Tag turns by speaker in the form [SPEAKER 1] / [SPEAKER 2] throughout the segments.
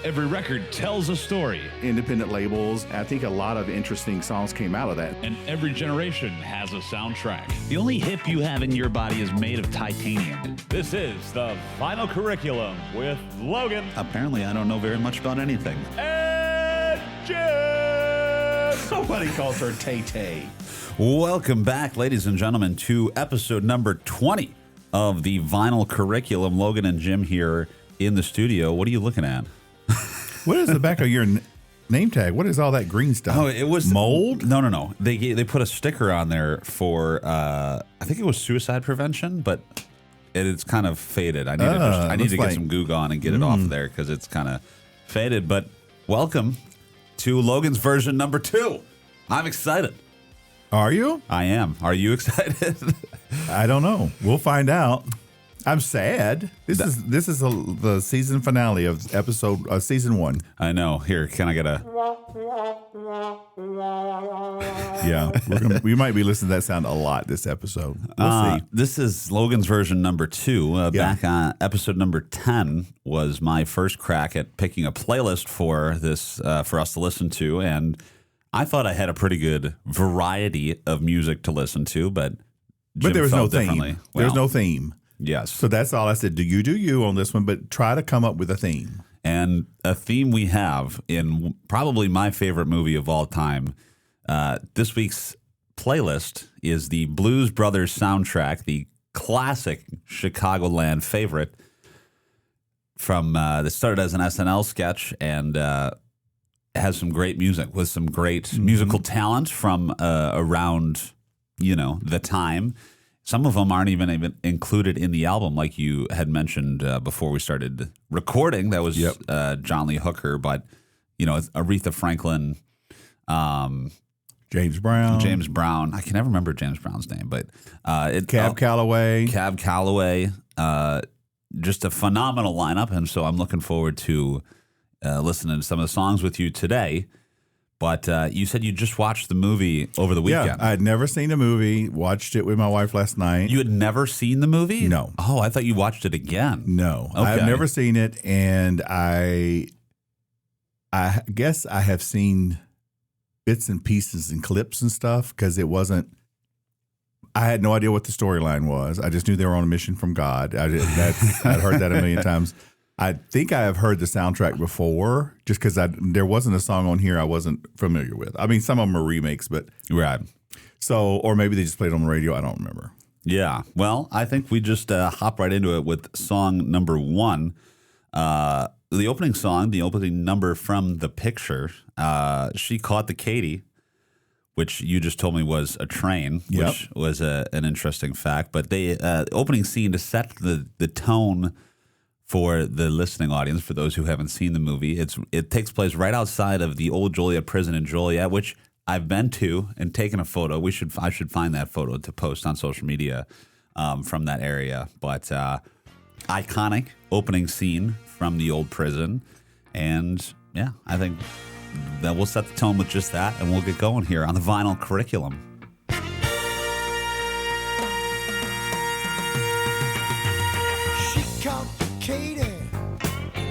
[SPEAKER 1] Every record tells a story,
[SPEAKER 2] Independent labels. I think a lot of interesting songs came out of that.
[SPEAKER 1] and every generation has a soundtrack.
[SPEAKER 3] The only hip you have in your body is made of titanium.
[SPEAKER 1] This is the Vinyl Curriculum with Logan
[SPEAKER 3] Apparently, I don't know very much about anything.
[SPEAKER 1] and Jim.
[SPEAKER 2] Somebody calls her Tay-Tay.
[SPEAKER 3] Welcome back, ladies and gentlemen, to episode number 20 of the Vinyl Curriculum. Logan and Jim here in the studio. What are you looking at?
[SPEAKER 2] What is the back of your name tag? What is all that green stuff?
[SPEAKER 3] Oh, it was
[SPEAKER 2] mold?
[SPEAKER 3] No. They put a sticker on there for I think it was suicide prevention, but it's kind of faded. I need to get some Goo Gone and get it off there because it's kind of faded. But welcome to Logan's version number 2. I'm excited.
[SPEAKER 2] Are you?
[SPEAKER 3] I am. Are you excited?
[SPEAKER 2] I don't know. We'll find out. I'm sad. This is the season finale of season 1.
[SPEAKER 3] I know. Here, can I get a?
[SPEAKER 2] Yeah, we might be listening to that sound a lot this episode. We'll see.
[SPEAKER 3] This is Logan's version number 2. Back on episode number 10 was my first crack at picking a playlist for this for us to listen to, and I thought I had a pretty good variety of music to listen to, but Jim
[SPEAKER 2] there was no
[SPEAKER 3] felt differently.
[SPEAKER 2] theme. There's no theme.
[SPEAKER 3] Yes.
[SPEAKER 2] So that's all I said. Do you on this one, but try to come up with a theme.
[SPEAKER 3] And a theme we have in probably my favorite movie of all time. This week's playlist is the Blues Brothers soundtrack, the classic Chicagoland favorite from that started as an SNL sketch and has some great music with some great musical talent from around, the time. Some of them aren't even included in the album, like you had mentioned before we started recording. That was John Lee Hooker, but it's Aretha Franklin,
[SPEAKER 2] James Brown.
[SPEAKER 3] I can never remember James Brown's name, but
[SPEAKER 2] Cab Calloway.
[SPEAKER 3] Just a phenomenal lineup, and so I'm looking forward to listening to some of the songs with you today. But you said you just watched the movie over the weekend.
[SPEAKER 2] Yeah, I had never seen the movie. Watched it with my wife last night.
[SPEAKER 3] You had never seen the movie?
[SPEAKER 2] No.
[SPEAKER 3] Oh, I thought you watched it again.
[SPEAKER 2] No,
[SPEAKER 3] Okay.
[SPEAKER 2] I've never seen it, and I guess I have seen bits and pieces and clips and stuff because it wasn't. I had no idea what the storyline was. I just knew they were on a mission from God. I'd heard that a million times. I think I have heard the soundtrack before, just because there wasn't a song on here I wasn't familiar with. I mean, some of them are remakes, but
[SPEAKER 3] Right.
[SPEAKER 2] So, or maybe they just played on the radio. I don't remember.
[SPEAKER 3] Yeah. Well, I think we just hop right into it with song number 1. The opening song, the opening number from The Picture, She Caught the Katy, which you just told me was a train, which was an interesting fact. But the opening scene to set the tone for the listening audience, for those who haven't seen the movie, it takes place right outside of the old Joliet prison in Joliet, which I've been to and taken a photo. I should find that photo to post on social media from that area. But iconic opening scene from the old prison, and yeah, I think that we'll set the tone with just that, and we'll get going here on the Vinyl Curriculum.
[SPEAKER 4] Katie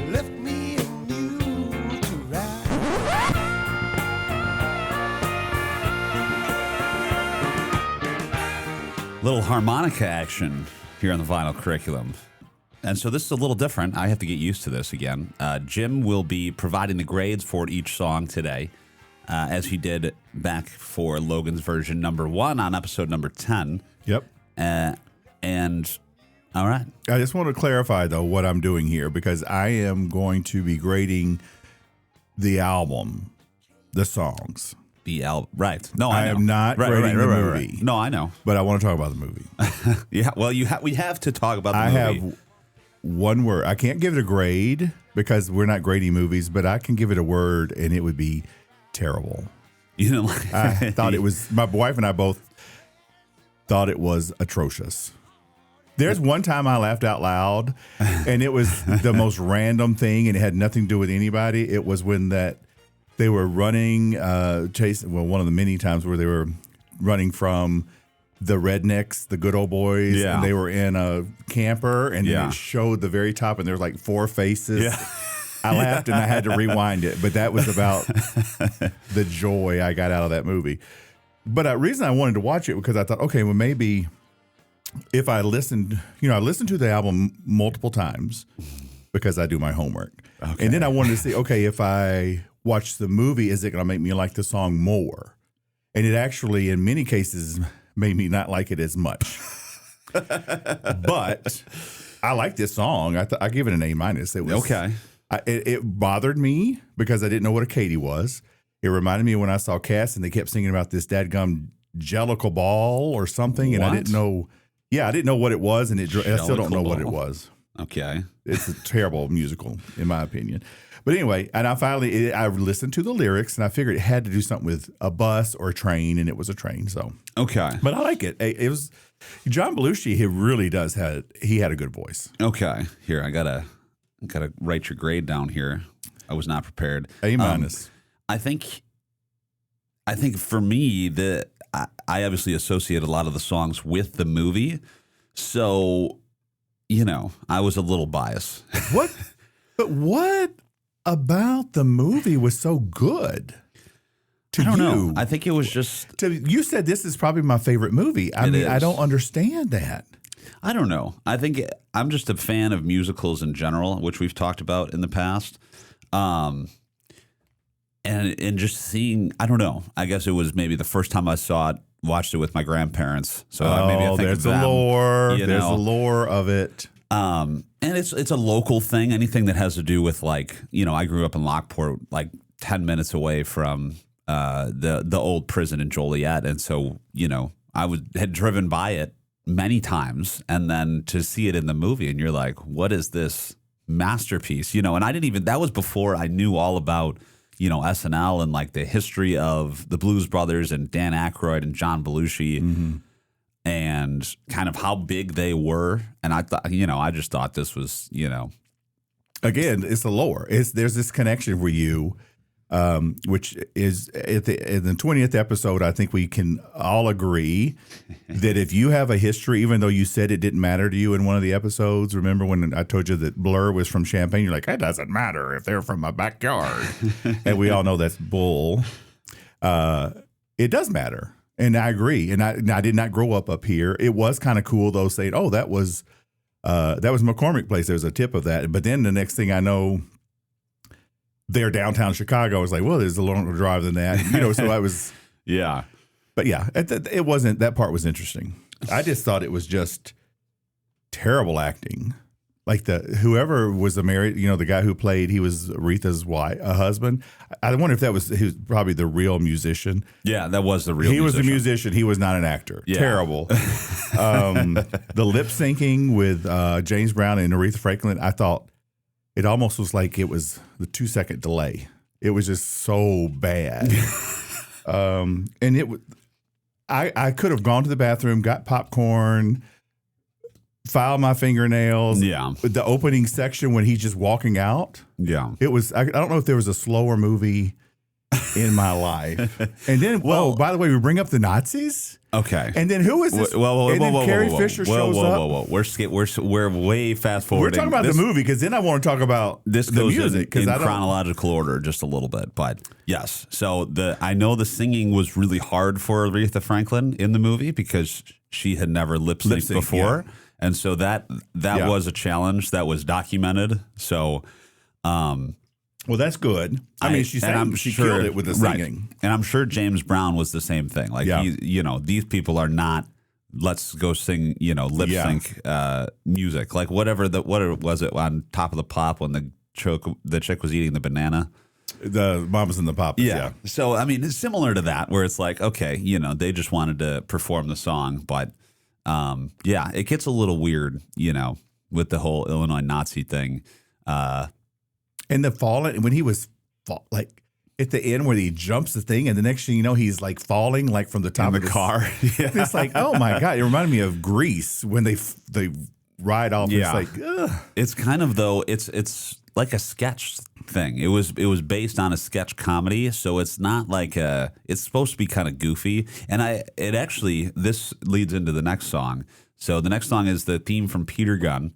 [SPEAKER 4] left me and you to ride.
[SPEAKER 3] Little harmonica action here on the Vinyl Curriculum. And so this is a little different. I have to get used to this again. Jim will be providing the grades for each song today, as he did back for Logan's version number 1 on episode number 10.
[SPEAKER 2] Yep.
[SPEAKER 3] And all right.
[SPEAKER 2] I just want to clarify, though, what I'm doing here, because I am going to be grading the album, the songs.
[SPEAKER 3] Right. No, I know.
[SPEAKER 2] am not grading the movie.
[SPEAKER 3] Right. No, I know.
[SPEAKER 2] But I want to talk about the movie.
[SPEAKER 3] Yeah. Well, we have to talk about the movie.
[SPEAKER 2] I have one word. I can't give it a grade because we're not grading movies, but I can give it a word, and it would be terrible.
[SPEAKER 3] You know, like,
[SPEAKER 2] I thought it was. My wife and I both thought it was atrocious. There's one time I laughed out loud, and it was the most random thing, and it had nothing to do with anybody. It was when they were running, one of the many times where they were running from the rednecks, the good old boys, and they were in a camper, and then it showed the very top, and there was like 4 faces.
[SPEAKER 3] Yeah.
[SPEAKER 2] I laughed and I had to rewind it, but that was about the joy I got out of that movie. But the reason I wanted to watch it because I thought, okay, well, maybe if I listened, I listened to the album multiple times because I do my homework. Okay. And then I wanted to see, okay, if I watch the movie, is it going to make me like the song more? And it actually, in many cases, made me not like it as much. But I like this song. I give it an A-. It was
[SPEAKER 3] Okay.
[SPEAKER 2] It bothered me because I didn't know what a Katie was. It reminded me when I saw Cass and they kept singing about this dadgum jellicle ball or something, and I didn't know. Yeah, I didn't know what it was, and I still don't know what it was.
[SPEAKER 3] Okay,
[SPEAKER 2] it's a terrible musical in my opinion. But anyway, and I listened to the lyrics and I figured it had to do something with a bus or a train, and it was a train. So
[SPEAKER 3] okay,
[SPEAKER 2] but I like it. It was John Belushi. He really does he had a good voice.
[SPEAKER 3] Okay, here I gotta write your grade down here. I was not prepared.
[SPEAKER 2] A-.
[SPEAKER 3] I think for me I obviously associate a lot of the songs with the movie, so I was a little biased.
[SPEAKER 2] What? But what about the movie was so good?
[SPEAKER 3] I don't know. I think it was just.
[SPEAKER 2] You said this is probably my favorite movie. I mean, I don't understand that.
[SPEAKER 3] I don't know. I think I'm just a fan of musicals in general, which we've talked about in the past. And just seeing, I don't know. I guess it was maybe the first time I watched it with my grandparents. So maybe I think
[SPEAKER 2] there's the lore. There's the lore of it.
[SPEAKER 3] And it's a local thing. Anything that has to do with I grew up in Lockport, 10 minutes away from the old prison in Joliet, and so I had driven by it many times, and then to see it in the movie, and you're like, what is this masterpiece? And I didn't even. That was before I knew all about SNL and the history of the Blues Brothers and Dan Aykroyd and John Belushi. And kind of how big they were. And I thought, I just thought this was,
[SPEAKER 2] Again, it's the lore. There's this connection for you, which is in the 20th episode, I think we can all agree that if you have a history, even though you said it didn't matter to you in one of the episodes, remember when I told you that Blur was from Champaign? You're like, it doesn't matter if they're from my backyard. And we all know that's bull. It does matter. And I agree. And I did not grow up here. It was kind of cool, though, saying, oh, that was McCormick Place. There's a tip of that. But then the next thing I know, they're downtown Chicago. I was like, well, there's a longer drive than that. So I was.
[SPEAKER 3] Yeah.
[SPEAKER 2] But yeah, it wasn't. That part was interesting. I just thought it was just terrible acting. Whoever was the married, the guy who played, he was Aretha's husband. I wonder if he was probably the real musician.
[SPEAKER 3] Yeah, that was the real musician.
[SPEAKER 2] He was the musician. He was not an actor. Yeah. Terrible. The lip syncing with James Brown and Aretha Franklin, I thought it almost was like it was the 2-second delay. It was just so bad. And I could have gone to the bathroom, got popcorn, filed my fingernails.
[SPEAKER 3] Yeah.
[SPEAKER 2] The opening section when he's just walking out.
[SPEAKER 3] Yeah.
[SPEAKER 2] It was, I don't know if there was a slower movie in my life. And then, by the way, we bring up the Nazis.
[SPEAKER 3] Okay.
[SPEAKER 2] And then who is this? And then Carrie Fisher shows up.
[SPEAKER 3] We're way fast forwarding.
[SPEAKER 2] We're talking about the movie because then I want to talk about
[SPEAKER 3] this
[SPEAKER 2] the
[SPEAKER 3] goes
[SPEAKER 2] music
[SPEAKER 3] in chronological order just a little bit, but yes. So I know the singing was really hard for Aretha Franklin in the movie because she had never lip synced before. Yeah. And so that was a challenge that was documented. So,
[SPEAKER 2] well, that's good. I mean, she killed it with the singing,
[SPEAKER 3] right. And I'm sure James Brown was the same thing. These people are not. Let's go sing, lip sync music. Whatever was it on Top of the Pop when the chick was eating the banana.
[SPEAKER 2] The Mamas and the Papas. Yeah.
[SPEAKER 3] So I mean, it's similar to that, where it's like, okay, they just wanted to perform the song, but. It gets a little weird, with the whole Illinois Nazi thing.
[SPEAKER 2] And the falling, when he was at the end where he jumps the thing, and the next thing you know, he's falling from the top
[SPEAKER 3] of the car.
[SPEAKER 2] Yeah. It's like, oh my God, it reminded me of Grease when they ride off.
[SPEAKER 3] Yeah.
[SPEAKER 2] It's like, ugh.
[SPEAKER 3] It's kind of though. It's like a sketch thing. It was based on a sketch comedy, so it's not it's supposed to be kind of goofy. And this leads into the next song. So the next song is the theme from Peter Gunn.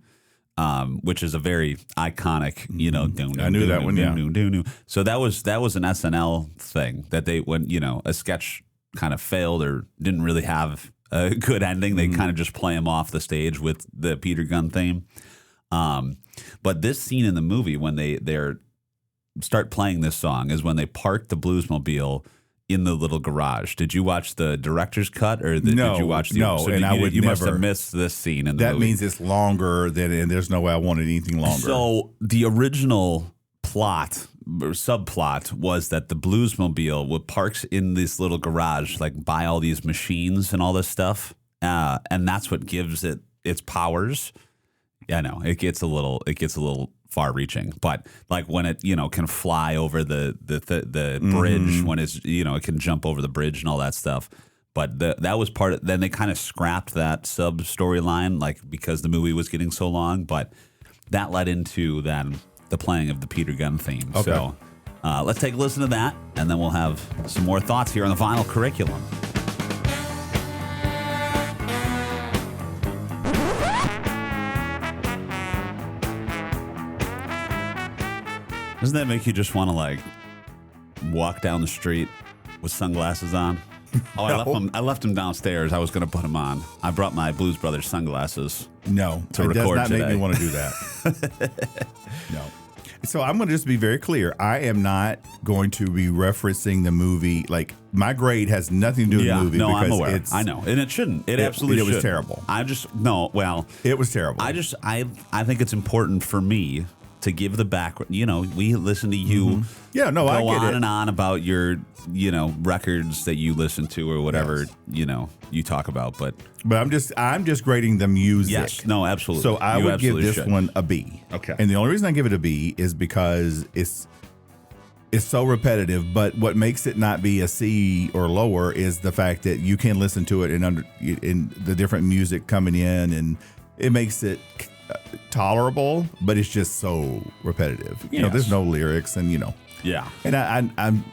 [SPEAKER 3] which is a very iconic, you know.
[SPEAKER 2] I knew that one. Yeah.
[SPEAKER 3] So that was an SNL thing that they, when a sketch kind of failed or didn't really have a good ending, they kind of just play them off the stage with the Peter Gunn theme. But this scene in the movie when they're start playing this song is when they park the Bluesmobile in the little garage. Did you watch the director's cut or did you watch the
[SPEAKER 2] No,
[SPEAKER 3] so
[SPEAKER 2] and
[SPEAKER 3] you must have missed this scene in the movie.
[SPEAKER 2] That means it's longer than, and there's no way I wanted anything longer.
[SPEAKER 3] So the original plot or subplot was that the Bluesmobile parks in this little garage, like by all these machines and all this stuff, and that's what gives it its powers. Yeah, I know it gets a little far reaching, but like when it can fly over the bridge, when it's it can jump over the bridge and all that stuff. But that was part of. Then they kind of scrapped that sub storyline, like because the movie was getting so long. But that led into then the playing of the Peter Gunn theme.
[SPEAKER 2] Okay.
[SPEAKER 3] So let's take a listen to that, and then we'll have some more thoughts here on the Vinyl Curriculum. Doesn't that make you just want to like walk down the street with sunglasses on? Oh, I left them downstairs. I was going to put them on. I brought my Blues Brothers sunglasses.
[SPEAKER 2] No,
[SPEAKER 3] to
[SPEAKER 2] it
[SPEAKER 3] record
[SPEAKER 2] does not
[SPEAKER 3] today.
[SPEAKER 2] make me want to do that. No. So I'm going to just be very clear. I am not going to be referencing the movie. Like my grade has nothing to do with the movie.
[SPEAKER 3] No,
[SPEAKER 2] because
[SPEAKER 3] I'm aware.
[SPEAKER 2] It's,
[SPEAKER 3] I know, and it shouldn't. It absolutely
[SPEAKER 2] it was
[SPEAKER 3] shouldn't.
[SPEAKER 2] terrible. It was terrible.
[SPEAKER 3] I think it's important for me to give the background. We listen to you.
[SPEAKER 2] Yeah, no, I
[SPEAKER 3] go
[SPEAKER 2] get
[SPEAKER 3] on
[SPEAKER 2] it.
[SPEAKER 3] and on about your, records that you listen to or whatever, you talk about. But
[SPEAKER 2] I'm just grading the music.
[SPEAKER 3] yes, no, absolutely.
[SPEAKER 2] So I
[SPEAKER 3] You
[SPEAKER 2] would give
[SPEAKER 3] absolutely
[SPEAKER 2] this
[SPEAKER 3] should.
[SPEAKER 2] one a B.
[SPEAKER 3] Okay.
[SPEAKER 2] And the only reason I give it a B is because it's so repetitive. But what makes it not be a C or lower is the fact that you can listen to it in the different music coming in, and it makes it tolerable. But it's just so repetitive.
[SPEAKER 3] Yes.
[SPEAKER 2] There's no lyrics, and
[SPEAKER 3] Yeah,
[SPEAKER 2] and I'm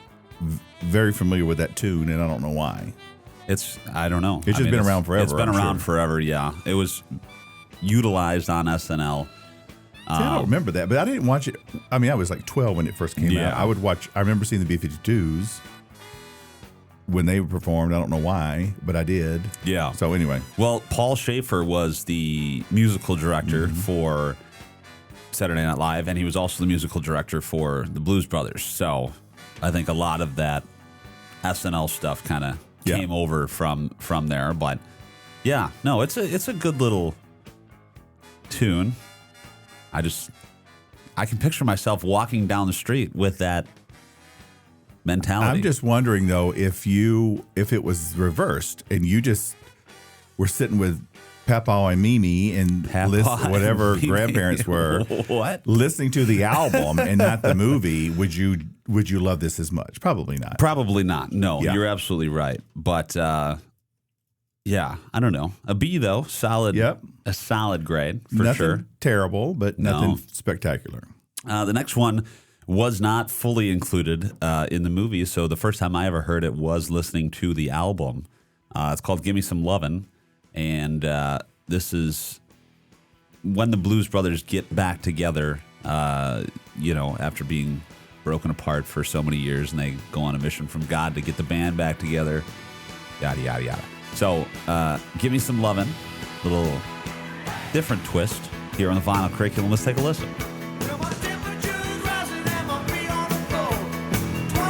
[SPEAKER 2] very familiar with that tune, and I don't know why.
[SPEAKER 3] I don't know.
[SPEAKER 2] It's just been around forever,
[SPEAKER 3] It's been
[SPEAKER 2] I'm
[SPEAKER 3] around
[SPEAKER 2] sure.
[SPEAKER 3] forever. Yeah, it was utilized on SNL.
[SPEAKER 2] See, I don't remember that, but I didn't watch it. I mean, I was like 12 when it first came
[SPEAKER 3] Yeah.
[SPEAKER 2] out. I remember seeing the B-52s when they performed. I don't know why, but I did.
[SPEAKER 3] Yeah.
[SPEAKER 2] So anyway,
[SPEAKER 3] Well, Paul Schaefer was the musical director for Saturday Night Live, and he was also the musical director for the Blues Brothers. So I think a lot of that SNL stuff kind of came over from there. But yeah, no, it's a good little tune. I can picture myself walking down the street with that mentality.
[SPEAKER 2] I'm just wondering though if it was reversed and you just were sitting with Papa and Mimi and whatever
[SPEAKER 3] and Mimi.
[SPEAKER 2] grandparents were
[SPEAKER 3] What?
[SPEAKER 2] listening to the album and not the movie, would you love this as much? Probably not.
[SPEAKER 3] Probably not. No,
[SPEAKER 2] Yeah.
[SPEAKER 3] you're absolutely right. But yeah, I don't know. A B though, solid.
[SPEAKER 2] Yep.
[SPEAKER 3] A solid grade for
[SPEAKER 2] Nothing
[SPEAKER 3] sure.
[SPEAKER 2] terrible, but nothing spectacular.
[SPEAKER 3] The next one was not fully included in the movie, so the first time I ever heard it was listening to the album. It's called "Gimme Some Lovin'," and this is when the Blues Brothers get back together. After being broken apart for so many years, and they go on a mission from God to get the band back together. Yada yada yada. So, "Give Me Some Lovin'," little different twist here on the Vinyl Curriculum. Let's take a listen.
[SPEAKER 4] Well, my temperature's rising and my feet on the floor.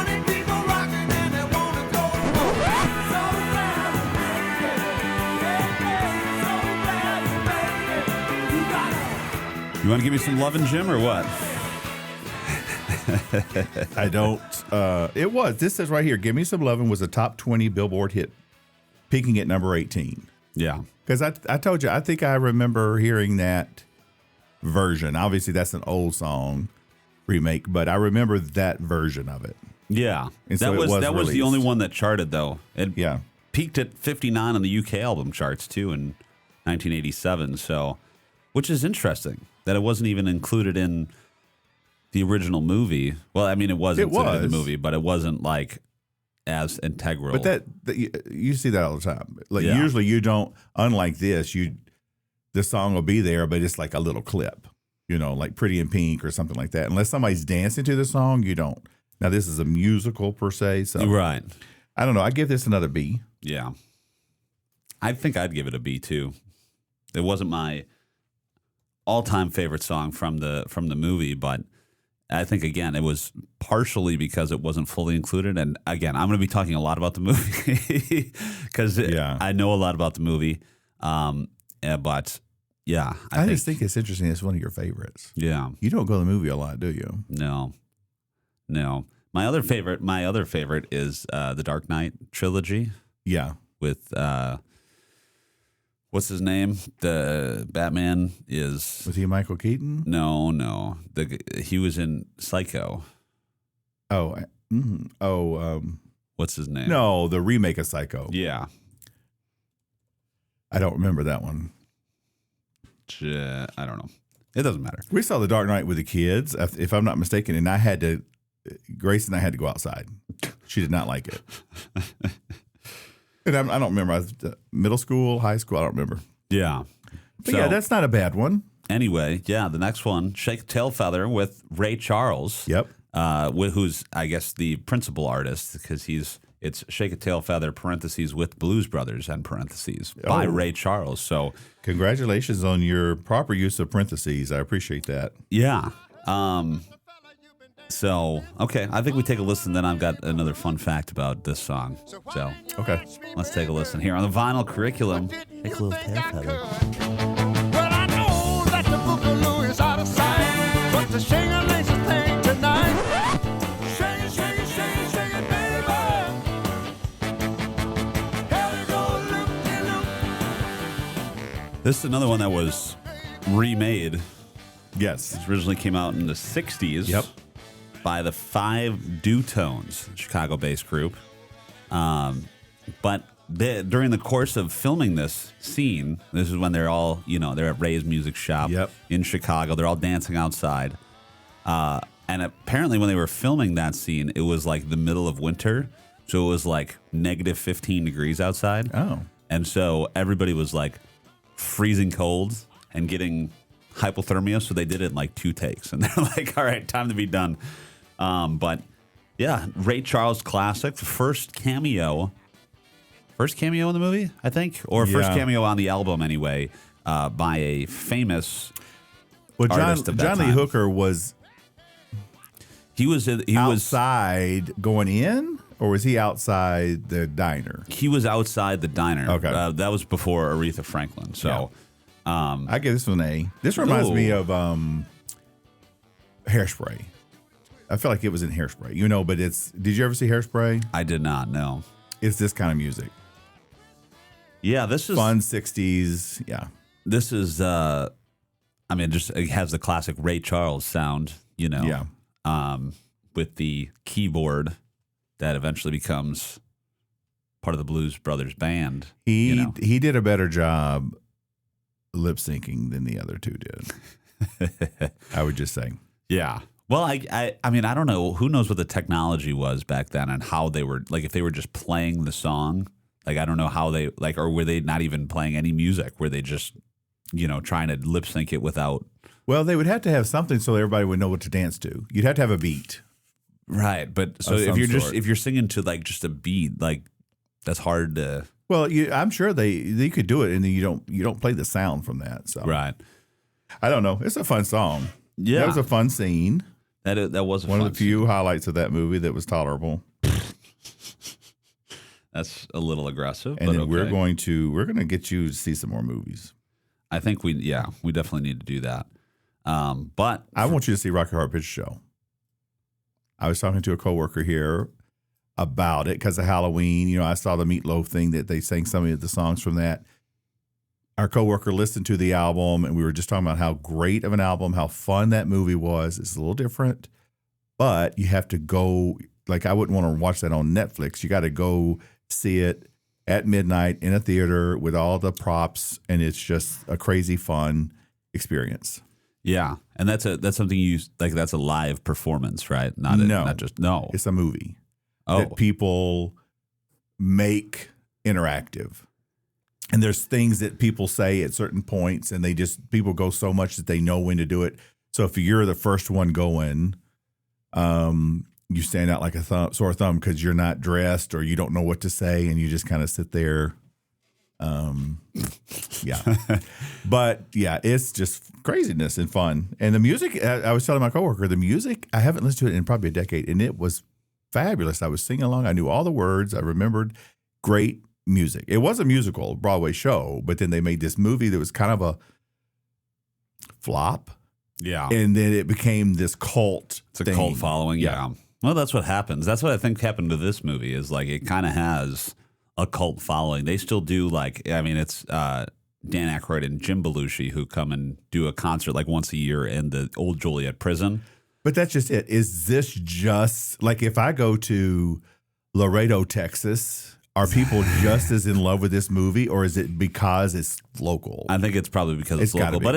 [SPEAKER 4] 20 people rocking and they wanna go. So glad, baby. You got it.
[SPEAKER 3] You want to give me some lovin', Jim, or what?
[SPEAKER 2] I don't. This says right here, "Give Me Some Lovin'" was a top 20 Billboard hit, peaking at number 18.
[SPEAKER 3] Yeah.
[SPEAKER 2] Because I told you, I think I remember hearing that version. Obviously, that's an old song remake, but I remember that version of it.
[SPEAKER 3] Yeah.
[SPEAKER 2] And
[SPEAKER 3] that
[SPEAKER 2] so it
[SPEAKER 3] was
[SPEAKER 2] was
[SPEAKER 3] the
[SPEAKER 2] released.
[SPEAKER 3] only one that charted, though. It
[SPEAKER 2] Yeah.
[SPEAKER 3] peaked at 59 on the UK album charts, too, in 1987. So, which is interesting that it wasn't even included in the original movie. Well, I mean, it was included in the movie, but it wasn't like as integral.
[SPEAKER 2] But that you see that all the time. Like
[SPEAKER 3] Yeah.
[SPEAKER 2] usually you don't. Unlike this, the song will be there, but it's like a little clip, like Pretty in Pink or something like that. Unless somebody's dancing to the song, you don't. Now, this is a musical per se, so
[SPEAKER 3] Right.
[SPEAKER 2] I don't know. I give this another B.
[SPEAKER 3] Yeah. I think I'd give it a B too. It wasn't my all-time favorite song from the movie, but I think again it was partially because it wasn't fully included. And again, I'm going to be talking a lot about the movie because I know a lot about the movie. But yeah,
[SPEAKER 2] I just think it's interesting. It's one of your favorites.
[SPEAKER 3] Yeah,
[SPEAKER 2] you don't go to the movie a lot, do you?
[SPEAKER 3] No. My other favorite is the Dark Knight trilogy.
[SPEAKER 2] Yeah,
[SPEAKER 3] with what's his name? The Batman is.
[SPEAKER 2] Was he Michael Keaton?
[SPEAKER 3] No. He was in Psycho. What's his name?
[SPEAKER 2] No, the remake of Psycho.
[SPEAKER 3] Yeah.
[SPEAKER 2] I don't remember that one.
[SPEAKER 3] I don't know. It doesn't matter.
[SPEAKER 2] We saw The Dark Knight with the kids, if I'm not mistaken, and Grace and I had to go outside. She did not like it. And I don't remember. I was middle school, high school, I don't remember.
[SPEAKER 3] Yeah.
[SPEAKER 2] But yeah, that's not a bad one.
[SPEAKER 3] Anyway, the next one, Shake a Tail Feather with Ray Charles.
[SPEAKER 2] Yep.
[SPEAKER 3] Who's, I guess, the principal artist because it's Shake a Tail Feather, parentheses, with Blues Brothers, end parentheses, by Ray Charles. So
[SPEAKER 2] congratulations on your proper use of parentheses. I appreciate that.
[SPEAKER 3] Yeah. So, okay, I think we take a listen, then I've got another fun fact about this song. So,
[SPEAKER 2] okay,
[SPEAKER 3] let's take a listen here on the vinyl curriculum. Take a little tail feather.
[SPEAKER 4] Well, I know that the Boogaloo is out of sight, but the shing-a-ling's a thing tonight. Shake it, shake it, shake it, shake it, baby. Here we go, loop-de-loop.
[SPEAKER 3] This is another one that was remade.
[SPEAKER 2] Yes.
[SPEAKER 3] It originally came out in the 60s.
[SPEAKER 2] Yep.
[SPEAKER 3] By the Five Dutones, Chicago-based group. But during the course of filming this scene, this is when they're all, they're at Ray's Music Shop in Chicago. They're all dancing outside. And apparently when they were filming that scene, it was like the middle of winter. So it was like negative 15 degrees outside.
[SPEAKER 2] Oh.
[SPEAKER 3] And so everybody was like freezing cold and getting hypothermia. So they did it in like 2 takes. And they're like, all right, time to be done. But yeah, Ray Charles classic, the first cameo in the movie, I think, or first cameo on the album anyway, by a famous artist of that
[SPEAKER 2] John Lee
[SPEAKER 3] time.
[SPEAKER 2] Hooker was outside going in, or was he outside the diner?
[SPEAKER 3] He was outside the diner.
[SPEAKER 2] Okay,
[SPEAKER 3] that was before Aretha Franklin. So
[SPEAKER 2] I give this one an A. This reminds me of Hairspray. I feel like it was in Hairspray, but did you ever see Hairspray?
[SPEAKER 3] I did not know.
[SPEAKER 2] It's this kind of music.
[SPEAKER 3] Yeah, this is
[SPEAKER 2] fun 60s. Yeah.
[SPEAKER 3] This is it has the classic Ray Charles sound,
[SPEAKER 2] Yeah.
[SPEAKER 3] With the keyboard that eventually becomes part of the Blues Brothers band.
[SPEAKER 2] He did a better job lip syncing than the other two did. I would just say.
[SPEAKER 3] Yeah. Well, I mean, I don't know. Who knows what the technology was back then and how they were, like, if they were just playing the song. Like, I don't know how they, like, or were they not even playing any music? Were they just, trying to lip sync it without?
[SPEAKER 2] Well, they would have to have something so everybody would know what to dance to. You'd have to have a beat.
[SPEAKER 3] Right. But so if you're singing to, like, just a beat, like, that's hard to.
[SPEAKER 2] Well, I'm sure they could do it, and then you don't play the sound from that. So
[SPEAKER 3] right.
[SPEAKER 2] I don't know. It's a fun song.
[SPEAKER 3] Yeah.
[SPEAKER 2] That was a fun scene.
[SPEAKER 3] That was
[SPEAKER 2] one of the few highlights of that movie that was tolerable.
[SPEAKER 3] That's a little aggressive.
[SPEAKER 2] And
[SPEAKER 3] but
[SPEAKER 2] then
[SPEAKER 3] okay.
[SPEAKER 2] we're going to get you to see some more movies.
[SPEAKER 3] I think we definitely need to do that. But
[SPEAKER 2] I want you to see Rocky Horror Picture Show. I was talking to a coworker here about it because of Halloween. I saw the Meatloaf thing that they sang some of the songs from that. Our coworker listened to the album, and we were just talking about how great of an album, how fun that movie was. It's a little different, but you have to go. Like, I wouldn't want to watch that on Netflix. You got to go see it at midnight in a theater with all the props, and it's just a crazy fun experience.
[SPEAKER 3] Yeah, and that's something you like. That's a live performance, right? Not just
[SPEAKER 2] It's a movie
[SPEAKER 3] that
[SPEAKER 2] people make interactive. And there's things that people say at certain points, and people go so much that they know when to do it. So if you're the first one going, you stand out like a sore thumb because you're not dressed or you don't know what to say, and you just kind of sit there. Yeah. But yeah, it's just craziness and fun. And the music, I was telling my coworker, the music, I haven't listened to it in probably a decade, and it was fabulous. I was singing along. I knew all the words. I remembered great music. It was a musical Broadway show, but then they made this movie that was kind of a flop.
[SPEAKER 3] Yeah.
[SPEAKER 2] And then it became this cult
[SPEAKER 3] It's a
[SPEAKER 2] thing.
[SPEAKER 3] cult following. Yeah. Well, that's what happens. That's what I think happened to this movie is like it kind of has a cult following. They still do it's Dan Aykroyd and Jim Belushi who come and do a concert like once a year in the old Joliet prison.
[SPEAKER 2] But that's just it. Is this just like if I go to Laredo, Texas, are people just as in love with this movie, or is it because it's local?
[SPEAKER 3] I think it's probably because it's local, but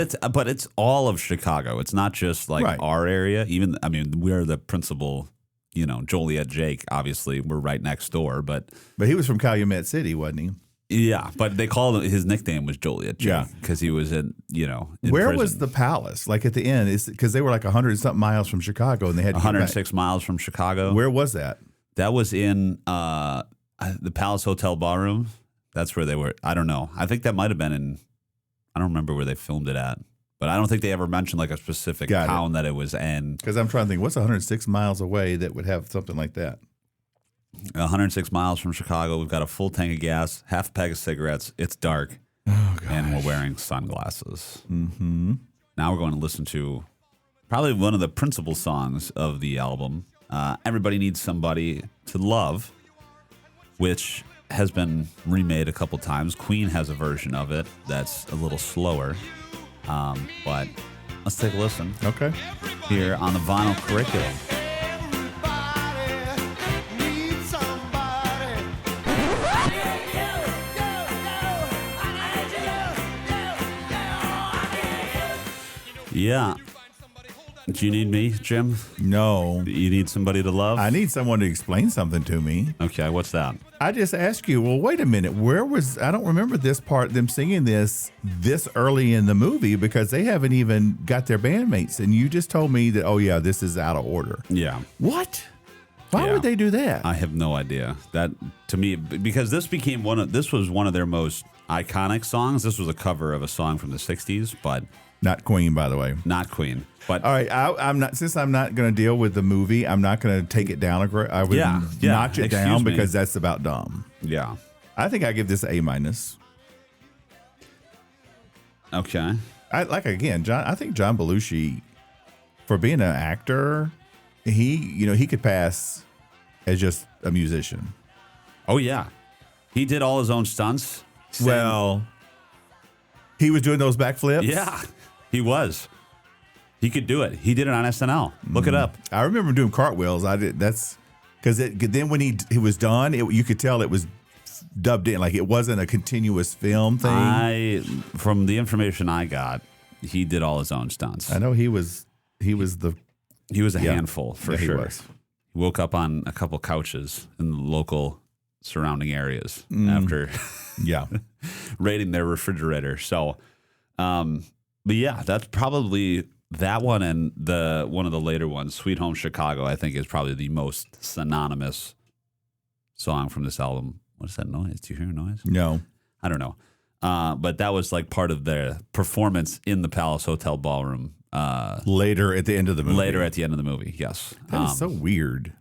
[SPEAKER 3] it's all of Chicago. It's not just like our area. Even we're the principal, Joliet Jake. Obviously, we're right next door, but
[SPEAKER 2] he was from Calumet City, wasn't he?
[SPEAKER 3] Yeah, but they called his nickname was Joliet Jake because he was in
[SPEAKER 2] Where
[SPEAKER 3] prison.
[SPEAKER 2] was the palace? Like at the end, is because they were like 100 and something miles from Chicago, and they had to
[SPEAKER 3] 106 miles from Chicago.
[SPEAKER 2] Where was that?
[SPEAKER 3] That was in the Palace Hotel Ballroom. That's where they were. I don't know. I think that might have been in. I don't remember where they filmed it at, but I don't think they ever mentioned like a specific town that it was in.
[SPEAKER 2] Because I'm trying to think, what's 106 miles away that would have something like that?
[SPEAKER 3] 106 miles from Chicago. We've got a full tank of gas, half a pack of cigarettes. It's dark, and we're wearing sunglasses.
[SPEAKER 2] Mm-hmm.
[SPEAKER 3] Now we're going to listen to probably one of the principal songs of the album. Everybody Needs Somebody to Love, which has been remade a couple times. Queen has a version of it that's a little slower. But let's take a listen.
[SPEAKER 2] Okay.
[SPEAKER 3] Here on the Vinyl Curriculum. Yeah. Do you need me, Jim?
[SPEAKER 2] No.
[SPEAKER 3] You need somebody to love?
[SPEAKER 2] I need someone to explain something to me.
[SPEAKER 3] Okay, what's that?
[SPEAKER 2] I just asked you, well, wait a minute. I don't remember this part, them singing this early in the movie because they haven't even got their bandmates. And you just told me that, oh, yeah, this is out of order.
[SPEAKER 3] Yeah.
[SPEAKER 2] What? Why would they do that?
[SPEAKER 3] I have no idea. That, to me, because this was one of their most iconic songs. This was a cover of a song from the 60s, but...
[SPEAKER 2] Not Queen, by the way.
[SPEAKER 3] Not Queen. But
[SPEAKER 2] all right, I'm not. Since I'm not going to deal with the movie, I'm not going to take it down. I would notch it down because that's about dumb.
[SPEAKER 3] Yeah,
[SPEAKER 2] I think I give this A-.
[SPEAKER 3] Okay.
[SPEAKER 2] I think John Belushi, for being an actor, he could pass as just a musician.
[SPEAKER 3] Oh yeah, he did all his own stunts.
[SPEAKER 2] Well, he was doing those backflips.
[SPEAKER 3] Yeah, he was. He could do it. He did it on SNL. Look it up.
[SPEAKER 2] I remember him doing cartwheels. I did. That's because then when he was done, you could tell it was dubbed in. Like it wasn't a continuous film thing.
[SPEAKER 3] From the information I got, he did all his own stunts.
[SPEAKER 2] I know he was a
[SPEAKER 3] handful for sure.
[SPEAKER 2] He was.
[SPEAKER 3] He woke up on a couple couches in the local surrounding areas after raiding their refrigerator. So, but yeah, that's probably that one, and one of the later ones, Sweet Home Chicago, I think is probably the most synonymous song from this album. What is that noise? Do you hear a noise?
[SPEAKER 2] No.
[SPEAKER 3] I don't know. But that was like part of their performance in the Palace Hotel Ballroom.
[SPEAKER 2] Later at the end of the movie.
[SPEAKER 3] Later at the end of the movie, yes.
[SPEAKER 2] That is so weird.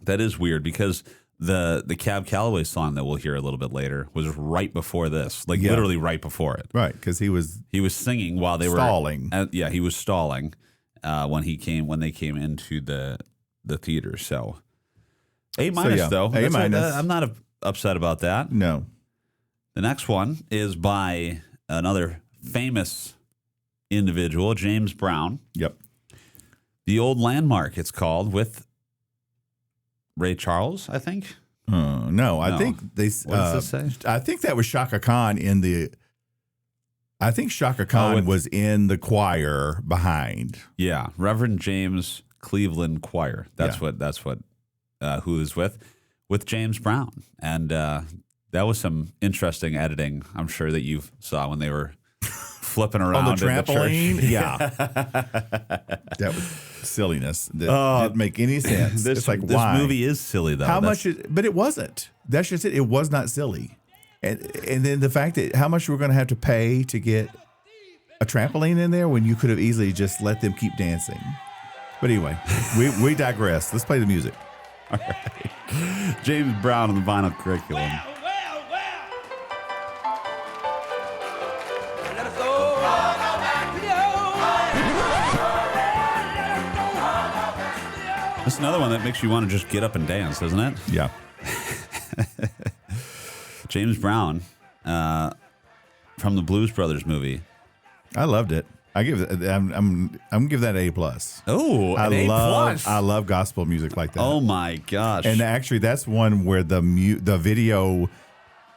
[SPEAKER 3] That is weird because the Cab Calloway song that we'll hear a little bit later was right before this, literally right before it.
[SPEAKER 2] Right, because he was
[SPEAKER 3] singing while they
[SPEAKER 2] stalling.
[SPEAKER 3] He was stalling when they came into the theater. So A- though.
[SPEAKER 2] A-.
[SPEAKER 3] I'm not upset about that.
[SPEAKER 2] No.
[SPEAKER 3] The next one is by another famous individual, James Brown.
[SPEAKER 2] Yep.
[SPEAKER 3] The Old Landmark, it's called, with Ray Charles, I think.
[SPEAKER 2] No, I think they.
[SPEAKER 3] What does this say?
[SPEAKER 2] I think that was Shaka Khan I think Shaka Khan was in the choir behind.
[SPEAKER 3] Yeah, Reverend James Cleveland Choir. That's what who is with James Brown, and That was some interesting editing. I'm sure that you saw when they were flipping around
[SPEAKER 2] on the trampoline.
[SPEAKER 3] in the church.
[SPEAKER 2] Yeah, that was silliness. That didn't make any sense.
[SPEAKER 3] This
[SPEAKER 2] why?
[SPEAKER 3] movie is silly though.
[SPEAKER 2] How much? But it wasn't. That's just it. It was not silly. And then the fact that how much we're going to have to pay to get a trampoline in there when you could have easily just let them keep dancing. But anyway, we digress. Let's play the music.
[SPEAKER 3] All right. James Brown on the vinyl curriculum. That's another one that makes you want to just get up and dance, doesn't it?
[SPEAKER 2] Yeah.
[SPEAKER 3] James Brown from the Blues Brothers movie.
[SPEAKER 2] I loved it. I'm gonna give that an A+.
[SPEAKER 3] Oh,
[SPEAKER 2] I love gospel music like that.
[SPEAKER 3] Oh my gosh!
[SPEAKER 2] And actually, that's one where the video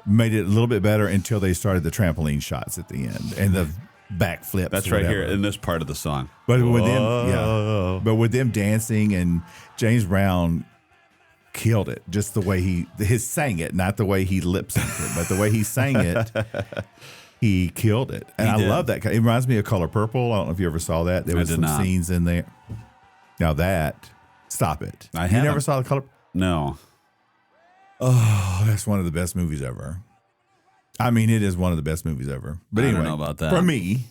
[SPEAKER 2] made it a little bit better until they started the trampoline shots at the end and the backflips.
[SPEAKER 3] That's right here in this part of the song.
[SPEAKER 2] But with them dancing, and James Brown killed it. Just the way he sang it, not the way he lip synced it, but the way he sang it. He killed it. And I love that. It reminds me of Color Purple. I don't know if you ever saw that. There was some scenes in there. Now stop it. You never saw the Color?
[SPEAKER 3] No.
[SPEAKER 2] Oh, that's one of the best movies ever. I mean, it is one of the best movies ever. But anyway,
[SPEAKER 3] I don't know about that.
[SPEAKER 2] For me,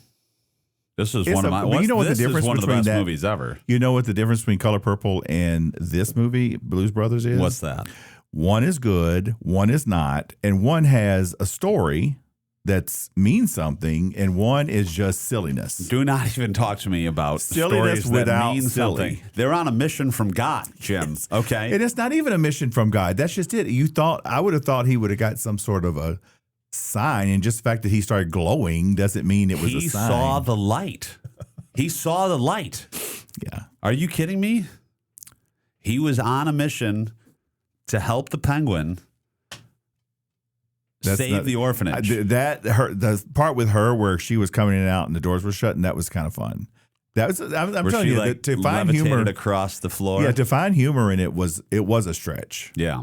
[SPEAKER 3] this is one of my.
[SPEAKER 2] You know what the difference
[SPEAKER 3] one of the best
[SPEAKER 2] between
[SPEAKER 3] movies ever.
[SPEAKER 2] You know what the difference between Color Purple and this movie, Blues Brothers, is?
[SPEAKER 3] What's that?
[SPEAKER 2] One is good, one is not, and one has a story that means something, and one is just silliness.
[SPEAKER 3] Do not even talk to me about
[SPEAKER 2] silliness
[SPEAKER 3] stories
[SPEAKER 2] without
[SPEAKER 3] that mean something. They're on a mission from God, Jim. Okay,
[SPEAKER 2] and it's not even a mission from God. That's just it. I would have thought he would have got some sort of a sign, and just the fact that he started glowing doesn't mean it was a sign.
[SPEAKER 3] He saw the light. He saw the light.
[SPEAKER 2] Yeah.
[SPEAKER 3] Are you kidding me? He was on a mission to help the penguin. Save the orphanage.
[SPEAKER 2] The part with her where she was coming in and out and the doors were shut, and that was kind of fun. That was I'm telling you that to find humor
[SPEAKER 3] across the floor.
[SPEAKER 2] Yeah, to find humor in it was a stretch.
[SPEAKER 3] Yeah.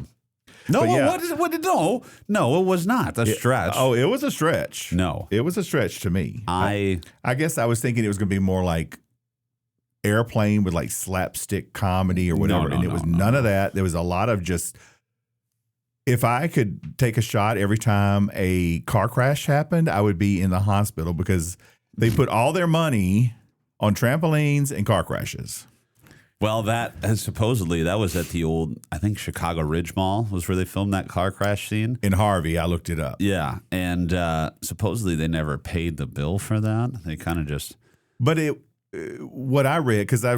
[SPEAKER 3] No, no, it was not a stretch.
[SPEAKER 2] It was a stretch.
[SPEAKER 3] No,
[SPEAKER 2] it was a stretch to me.
[SPEAKER 3] I
[SPEAKER 2] guess I was thinking it was going to be more like Airplane with like slapstick comedy or whatever, and it was none of that. There was a lot of just. If I could take a shot every time a car crash happened, I would be in the hospital because they put all their money on trampolines and car crashes.
[SPEAKER 3] Well, supposedly that was at the old, I think Chicago Ridge Mall was where they filmed that car crash scene.
[SPEAKER 2] In Harvey, I looked it up.
[SPEAKER 3] Yeah, and supposedly they never paid the bill for that. They kind of just.
[SPEAKER 2] But what I read, because I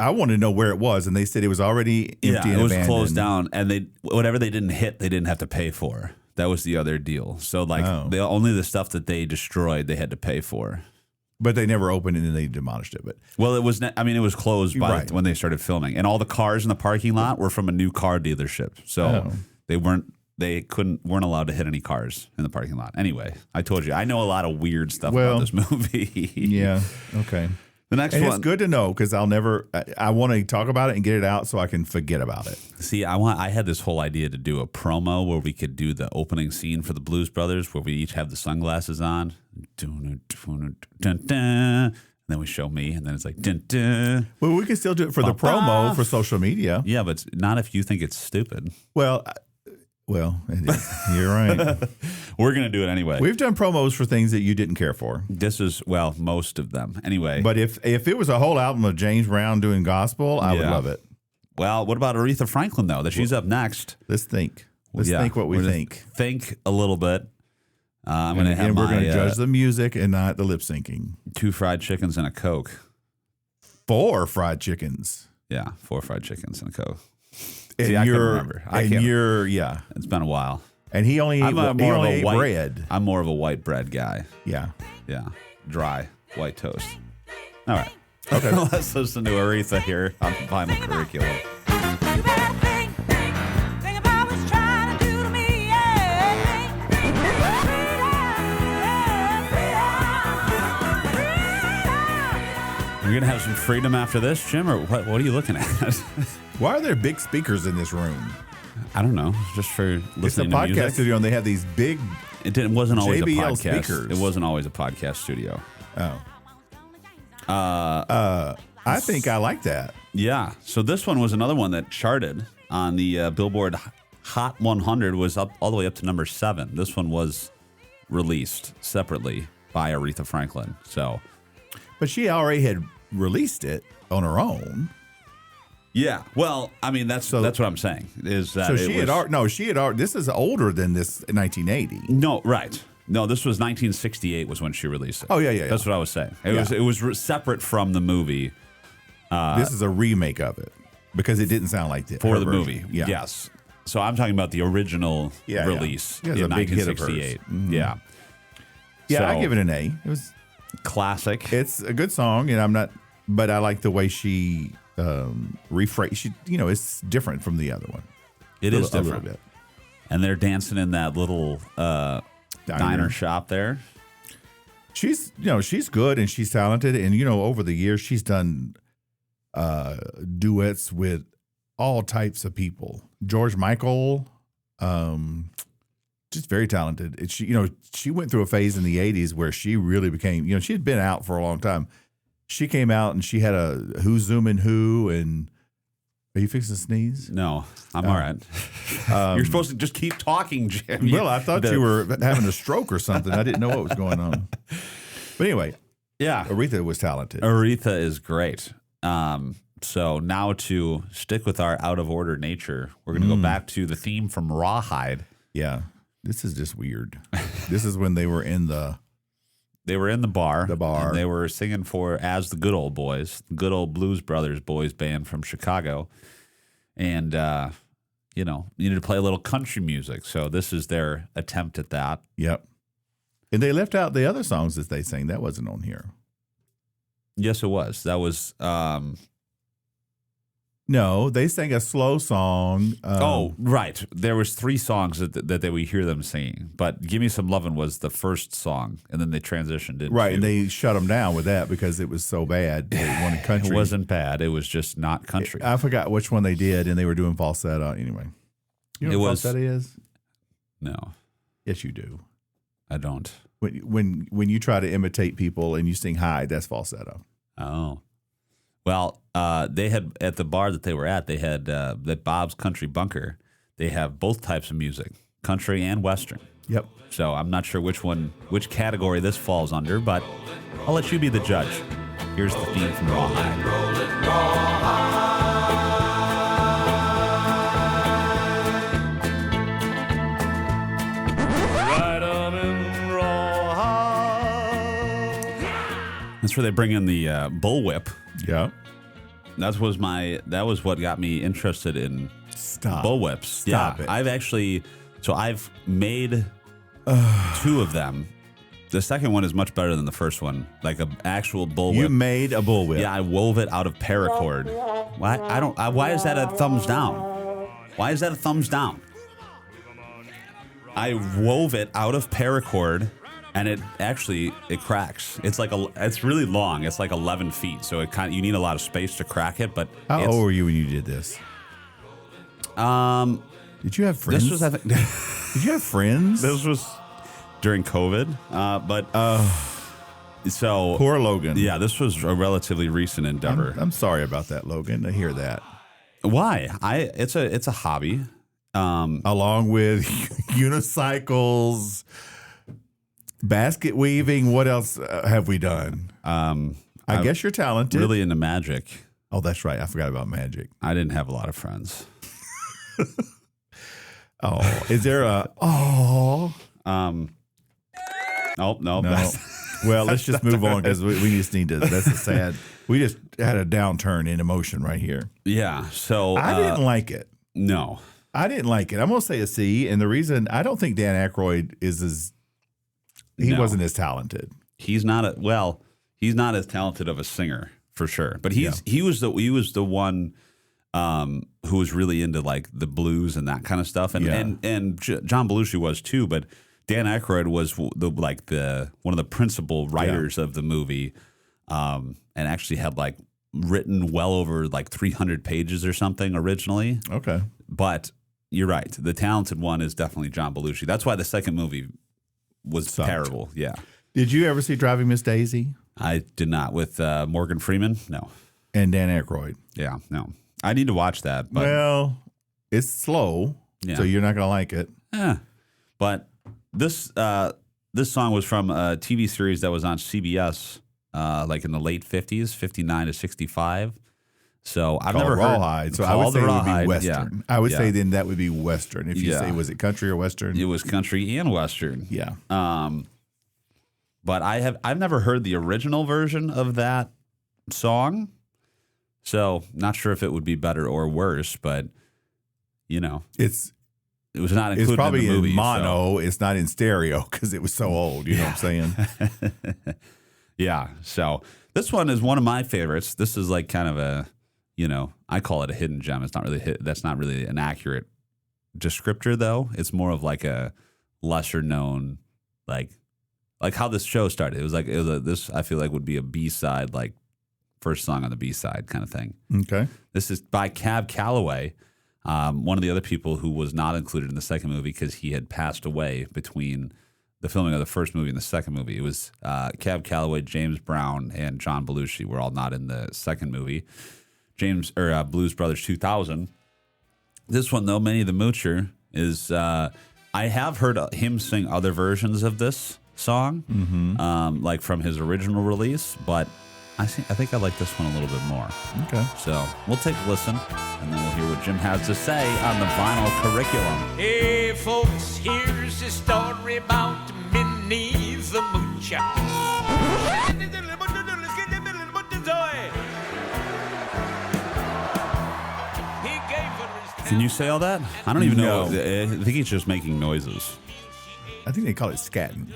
[SPEAKER 2] wanted to know where it was, and they said it was already empty and
[SPEAKER 3] it was
[SPEAKER 2] abandoned.
[SPEAKER 3] closed down, and whatever they didn't hit, they didn't have to pay for. That was the other deal. So only the stuff that they destroyed, they had to pay for.
[SPEAKER 2] But they never opened it and they demolished it. But
[SPEAKER 3] it was. It was closed when they started filming, and all the cars in the parking lot were from a new car dealership. So they weren't allowed to hit any cars in the parking lot. Anyway, I told you I know a lot of weird stuff about this movie.
[SPEAKER 2] Yeah. Okay.
[SPEAKER 3] The next
[SPEAKER 2] one.
[SPEAKER 3] It's
[SPEAKER 2] good to know because I want to talk about it and get it out so I can forget about it.
[SPEAKER 3] See, I had this whole idea to do a promo where we could do the opening scene for the Blues Brothers where we each have the sunglasses on. And then we show me, and then it's like, dun, dun.
[SPEAKER 2] Well, we can still do it for the promo for social media.
[SPEAKER 3] Yeah, but not if you think it's stupid.
[SPEAKER 2] Well, it is. You're right.
[SPEAKER 3] We're going to do it anyway.
[SPEAKER 2] We've done promos for things that you didn't care for.
[SPEAKER 3] This is, most of them. Anyway.
[SPEAKER 2] But if it was a whole album of James Brown doing gospel, I would love it.
[SPEAKER 3] Well, what about Aretha Franklin, though? She's up next.
[SPEAKER 2] Let's think. Let's think what we think.
[SPEAKER 3] Think a little bit. We're going
[SPEAKER 2] to judge the music and not the lip syncing.
[SPEAKER 3] 2 fried chickens and a Coke.
[SPEAKER 2] 4 fried chickens.
[SPEAKER 3] Yeah, 4 fried chickens and a Coke.
[SPEAKER 2] See, I can't remember.
[SPEAKER 3] It's been a while.
[SPEAKER 2] And he only ate bread.
[SPEAKER 3] I'm more of a white bread guy.
[SPEAKER 2] Yeah.
[SPEAKER 3] Yeah. Dry, white toast. All right.
[SPEAKER 2] Okay.
[SPEAKER 3] Let's listen to Aretha here on the Vinyl Curriculum. You're going to have some freedom after this, Jim, or what are you looking at?
[SPEAKER 2] Why are there big speakers in this room?
[SPEAKER 3] I don't know, just for
[SPEAKER 2] It's a
[SPEAKER 3] listening to
[SPEAKER 2] podcast
[SPEAKER 3] music.
[SPEAKER 2] studio, and they have these big.
[SPEAKER 3] It wasn't always
[SPEAKER 2] JBL
[SPEAKER 3] a podcast.
[SPEAKER 2] speakers.
[SPEAKER 3] It wasn't always a podcast studio.
[SPEAKER 2] Oh. I think I like that.
[SPEAKER 3] Yeah. So this one was another one that charted on the Billboard Hot 100, was up all the way up to number 7. This one was released separately by Aretha Franklin. So,
[SPEAKER 2] But she already had released it on her own.
[SPEAKER 3] yeah. Well, I mean, that's what I'm saying. Is that
[SPEAKER 2] So
[SPEAKER 3] it
[SPEAKER 2] she
[SPEAKER 3] was,
[SPEAKER 2] had already. No, she had already. This is older than this 1980.
[SPEAKER 3] No, right. No, this was 1968 was when she released it.
[SPEAKER 2] Oh, yeah.
[SPEAKER 3] That's what I was saying.
[SPEAKER 2] Yeah.
[SPEAKER 3] It was separate from the movie.
[SPEAKER 2] This is a remake of it because it didn't sound like it
[SPEAKER 3] For
[SPEAKER 2] her
[SPEAKER 3] the
[SPEAKER 2] version.
[SPEAKER 3] movie,
[SPEAKER 2] Yeah.
[SPEAKER 3] yes. So I'm talking about the original
[SPEAKER 2] Yeah,
[SPEAKER 3] release
[SPEAKER 2] yeah. It was
[SPEAKER 3] in
[SPEAKER 2] a big hit of hers.
[SPEAKER 3] 1968.
[SPEAKER 2] Mhm.
[SPEAKER 3] Yeah.
[SPEAKER 2] Yeah, I
[SPEAKER 3] So,
[SPEAKER 2] give it an A. It was.
[SPEAKER 3] classic.
[SPEAKER 2] It's a good song, and I'm not. But I like the way she rephrase. She, it's different from the other one.
[SPEAKER 3] It is
[SPEAKER 2] A little
[SPEAKER 3] different.
[SPEAKER 2] bit.
[SPEAKER 3] And they're dancing in that little diner shop there.
[SPEAKER 2] She's good and she's talented, and over the years she's done duets with all types of people. George Michael, just very talented. She went through a phase in the 80s where she really became, she had been out for a long time. She came out and she had a Who's Zooming Who, and are you fixing to sneeze?
[SPEAKER 3] No, I'm all right. You're supposed to just keep talking, Jim.
[SPEAKER 2] Well, I thought you were having a stroke or something. I didn't know what was going on. But anyway,
[SPEAKER 3] Yeah.
[SPEAKER 2] Aretha was talented.
[SPEAKER 3] Aretha is great. So now to stick with our out of order nature, we're going to go back to the theme from Rawhide.
[SPEAKER 2] Yeah. This is just weird. This is when they were in the
[SPEAKER 3] They were in the bar.
[SPEAKER 2] bar.
[SPEAKER 3] And they were singing for As the Good Old Boys, the Good Old Blues Brothers boys band from Chicago. And, needed to play a little country music. So this is their attempt at that.
[SPEAKER 2] Yep. And they left out the other songs that they sang. That wasn't on here.
[SPEAKER 3] Yes, it was. That was.
[SPEAKER 2] No, they sang a slow song.
[SPEAKER 3] Right. There was 3 songs that they would hear them singing. But Give Me Some Lovin' was the first song, and then they transitioned into.
[SPEAKER 2] Right, and they shut them down with that because it was so bad. They wanted country.
[SPEAKER 3] It wasn't bad. It was just not country.
[SPEAKER 2] I forgot which one they did, and they were doing falsetto. Anyway, you know
[SPEAKER 3] It
[SPEAKER 2] what
[SPEAKER 3] was-
[SPEAKER 2] falsetto is?
[SPEAKER 3] No,
[SPEAKER 2] Yes, you do.
[SPEAKER 3] I don't.
[SPEAKER 2] When you try to imitate people and you sing high, that's falsetto.
[SPEAKER 3] Oh. Well, they had at the bar that they were at, they had that Bob's Country Bunker. They have both types of music, country and Western.
[SPEAKER 2] Yep.
[SPEAKER 3] So I'm not sure which category this falls under, but I'll let you be the judge. Here's the theme from Rawhide.
[SPEAKER 1] Ride 'em in rawhide.
[SPEAKER 3] That's where they bring in the bullwhip.
[SPEAKER 2] Yep.
[SPEAKER 3] That was what got me interested in
[SPEAKER 2] Stop.
[SPEAKER 3] bullwhips.
[SPEAKER 2] Stop
[SPEAKER 3] Yeah,
[SPEAKER 2] it.
[SPEAKER 3] I've made 2 of them. The second one is much better than the first one, like an actual bullwhip.
[SPEAKER 2] You made a bullwhip.
[SPEAKER 3] Yeah, I wove it out of paracord. Why? Why is that a thumbs down? Why is that a thumbs down? I wove it out of paracord, and it cracks. It's really long. It's like 11 feet, so you need a lot of space to crack it. But
[SPEAKER 2] How old were you when you did this? Did you have friends?
[SPEAKER 3] This was I think
[SPEAKER 2] Did you have friends?
[SPEAKER 3] this was during COVID, so
[SPEAKER 2] Poor Logan.
[SPEAKER 3] yeah, this was a relatively recent endeavor.
[SPEAKER 2] I'm sorry about that, Logan. I hear that.
[SPEAKER 3] Why? It's a hobby.
[SPEAKER 2] Along with unicycles, basket weaving. What else have we done? I guess you're talented.
[SPEAKER 3] Really into magic.
[SPEAKER 2] Oh, that's right. I forgot about magic.
[SPEAKER 3] I didn't have a lot of friends.
[SPEAKER 2] Oh, is there a? Oh,
[SPEAKER 3] Nope.
[SPEAKER 2] no.
[SPEAKER 3] that's-
[SPEAKER 2] Well, let's just move on because we just need to. That's a sad. We just had a downturn in emotion right here.
[SPEAKER 3] Yeah. So
[SPEAKER 2] I didn't like it.
[SPEAKER 3] No.
[SPEAKER 2] I didn't like it. I'm gonna say a C, and the reason I don't think Dan Aykroyd he
[SPEAKER 3] No.
[SPEAKER 2] wasn't as talented.
[SPEAKER 3] He's not as talented of a singer for sure. But he was the one who was really into like the blues and that kind of stuff. And John Belushi was too, but Dan Aykroyd was one of the principal writers of the movie, and actually had like written well over like 300 pages or something originally.
[SPEAKER 2] Okay.
[SPEAKER 3] But you're right. The talented one is definitely John Belushi. That's why the second movie was
[SPEAKER 2] Sucked.
[SPEAKER 3] terrible. Yeah.
[SPEAKER 2] Did you ever see Driving Miss Daisy?
[SPEAKER 3] I did not. With Morgan Freeman? No.
[SPEAKER 2] And Dan Aykroyd.
[SPEAKER 3] Yeah, no. I need to watch that. But
[SPEAKER 2] Well, it's slow,
[SPEAKER 3] Yeah.
[SPEAKER 2] so you're not going to like it.
[SPEAKER 3] But this song was from a TV series that was on CBS like in the late 50s, 59 to 65. So I've never heard
[SPEAKER 2] Rawhide. So I would say it would be Western.
[SPEAKER 3] Yeah.
[SPEAKER 2] I would say then that would be Western. If you say, was it country or Western?
[SPEAKER 3] It was country and Western.
[SPEAKER 2] Yeah.
[SPEAKER 3] But I've never heard the original version of that song. So not sure if it would be better or worse, but you know, it was not included
[SPEAKER 2] It's probably
[SPEAKER 3] in the movie.
[SPEAKER 2] mono. So. It's not in stereo because it was so old. You know what I'm saying?
[SPEAKER 3] Yeah. So this one is one of my favorites. This is like kind of a, I call it a hidden gem. It's not really that's not really an accurate descriptor though. It's more of like a lesser known, like how this show started. It was this I feel like would be a B-side, like first song on the B-side kind of thing.
[SPEAKER 2] Okay.
[SPEAKER 3] This is by Cab Calloway, one of the other people who was not included in the second movie because he had passed away between the filming of the first movie and the second movie. It was Cab Calloway, James Brown, and John Belushi were all not in the second movie. Blues Brothers 2000. This one, though, Minnie the Moocher, is I have heard him sing other versions of this song, like from his original release, but I think I like this one a little bit more.
[SPEAKER 2] Okay.
[SPEAKER 3] So we'll take a listen, and then we'll hear what Jim has to say on the vinyl curriculum.
[SPEAKER 5] Hey, folks, here's a story about Minnie the Moocher.
[SPEAKER 3] Can you say all that? I don't even know. I think he's just making noises.
[SPEAKER 2] I think they call it scatting.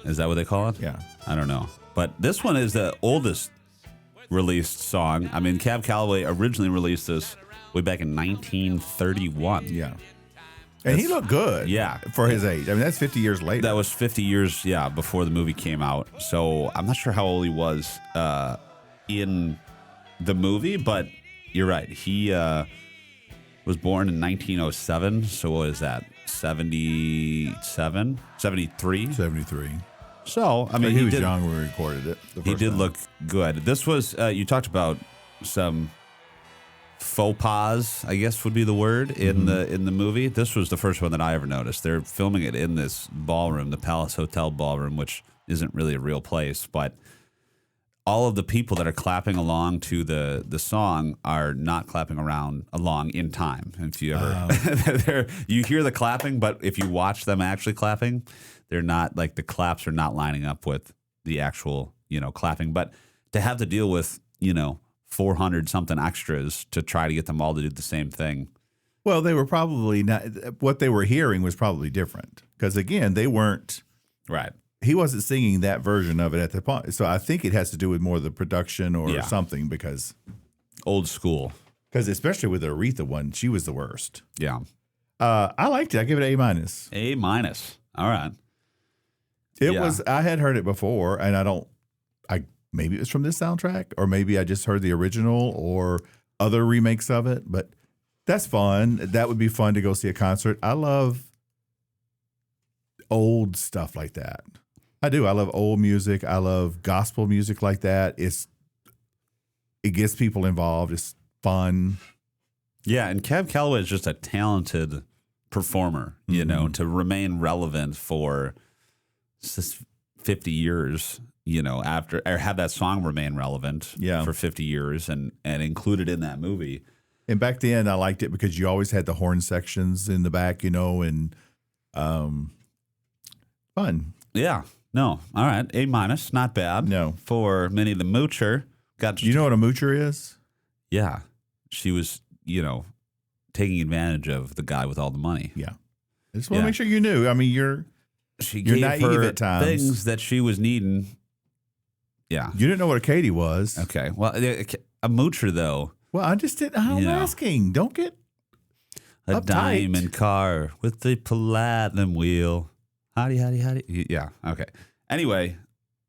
[SPEAKER 3] Is that what they call it?
[SPEAKER 2] Yeah.
[SPEAKER 3] I don't know. But this one is the oldest released song. I mean, Cab Calloway originally released this way back in 1931.
[SPEAKER 2] Yeah. And he looked good.
[SPEAKER 3] Yeah.
[SPEAKER 2] For his age. I mean, that's 50 years later.
[SPEAKER 3] That was 50 years, before the movie came out. So I'm not sure how old he was in the movie, but you're right. He was born in 1907. So what is that? 77? 73?
[SPEAKER 2] 73.
[SPEAKER 3] So, I mean,
[SPEAKER 2] he was young when we recorded it.
[SPEAKER 3] He did look good. This was, you talked about some faux pas, I guess would be the word, in the movie. This was the first one that I ever noticed. They're filming it in this ballroom, the Palace Hotel ballroom, which isn't really a real place, but all of the people that are clapping along to the song are not clapping along in time. If you ever, you hear the clapping, but if you watch them actually clapping, they're not, like, the claps are not lining up with the actual, clapping. But to have to deal with, 400 something extras to try to get them all to do the same thing.
[SPEAKER 2] Well, they were probably not, what they were hearing was probably different. Because again, they weren't,
[SPEAKER 3] right.
[SPEAKER 2] He wasn't singing that version of it at the point. So I think it has to do with more of the production or something because.
[SPEAKER 3] Old school.
[SPEAKER 2] Because especially with the Aretha one, she was the worst.
[SPEAKER 3] Yeah.
[SPEAKER 2] I liked it. I give it A-.
[SPEAKER 3] A-. All right.
[SPEAKER 2] It was, I had heard it before and maybe it was from this soundtrack or maybe I just heard the original or other remakes of it, but that's fun. That would be fun to go see a concert. I love old stuff like that. I do. I love old music. I love gospel music like that. It gets people involved. It's fun.
[SPEAKER 3] Yeah, and Cab Calloway is just a talented performer, to remain relevant for 50 years, after, or have that song remain relevant for 50 years and included in that movie.
[SPEAKER 2] And back then I liked it because you always had the horn sections in the back, and fun.
[SPEAKER 3] Yeah. No. All right. A-, not bad.
[SPEAKER 2] No.
[SPEAKER 3] For Minnie the Moocher.
[SPEAKER 2] You know what a moocher is?
[SPEAKER 3] Yeah. She was, taking advantage of the guy with all the money.
[SPEAKER 2] Yeah. I just want to make sure you knew. I mean, you're
[SPEAKER 3] gave
[SPEAKER 2] naive
[SPEAKER 3] her
[SPEAKER 2] at times.
[SPEAKER 3] Things that she was needing. Yeah.
[SPEAKER 2] You didn't know what a Katie was.
[SPEAKER 3] Okay. Well, a moocher, though.
[SPEAKER 2] Well, I just didn't. I'm asking. Don't get
[SPEAKER 3] a
[SPEAKER 2] uptight.
[SPEAKER 3] diamond car with the platinum wheel. Howdy. Yeah. Okay. Anyway,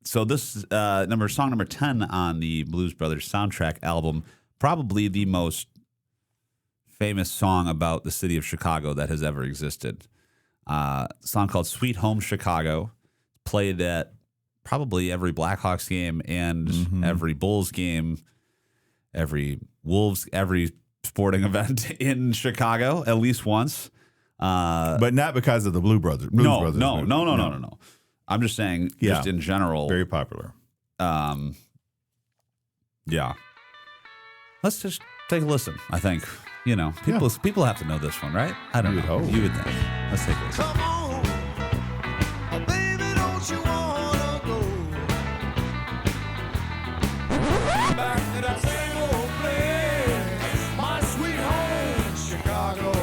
[SPEAKER 3] so this is song number 10 on the Blues Brothers soundtrack album. Probably the most famous song about the city of Chicago that has ever existed. A song called Sweet Home Chicago, played at probably every Blackhawks game and every Bulls game, every Wolves, every sporting event in Chicago at least once.
[SPEAKER 2] But not because of the Blues Brothers.
[SPEAKER 3] No. I'm just saying, just in general.
[SPEAKER 2] Very popular.
[SPEAKER 3] Yeah. Let's just take a listen, I think. You know, people have to know this one, right? I don't know. You would think. Let's take a listen.
[SPEAKER 4] Come on, baby, don't you wanna go back to that same old place, my sweet home, Chicago.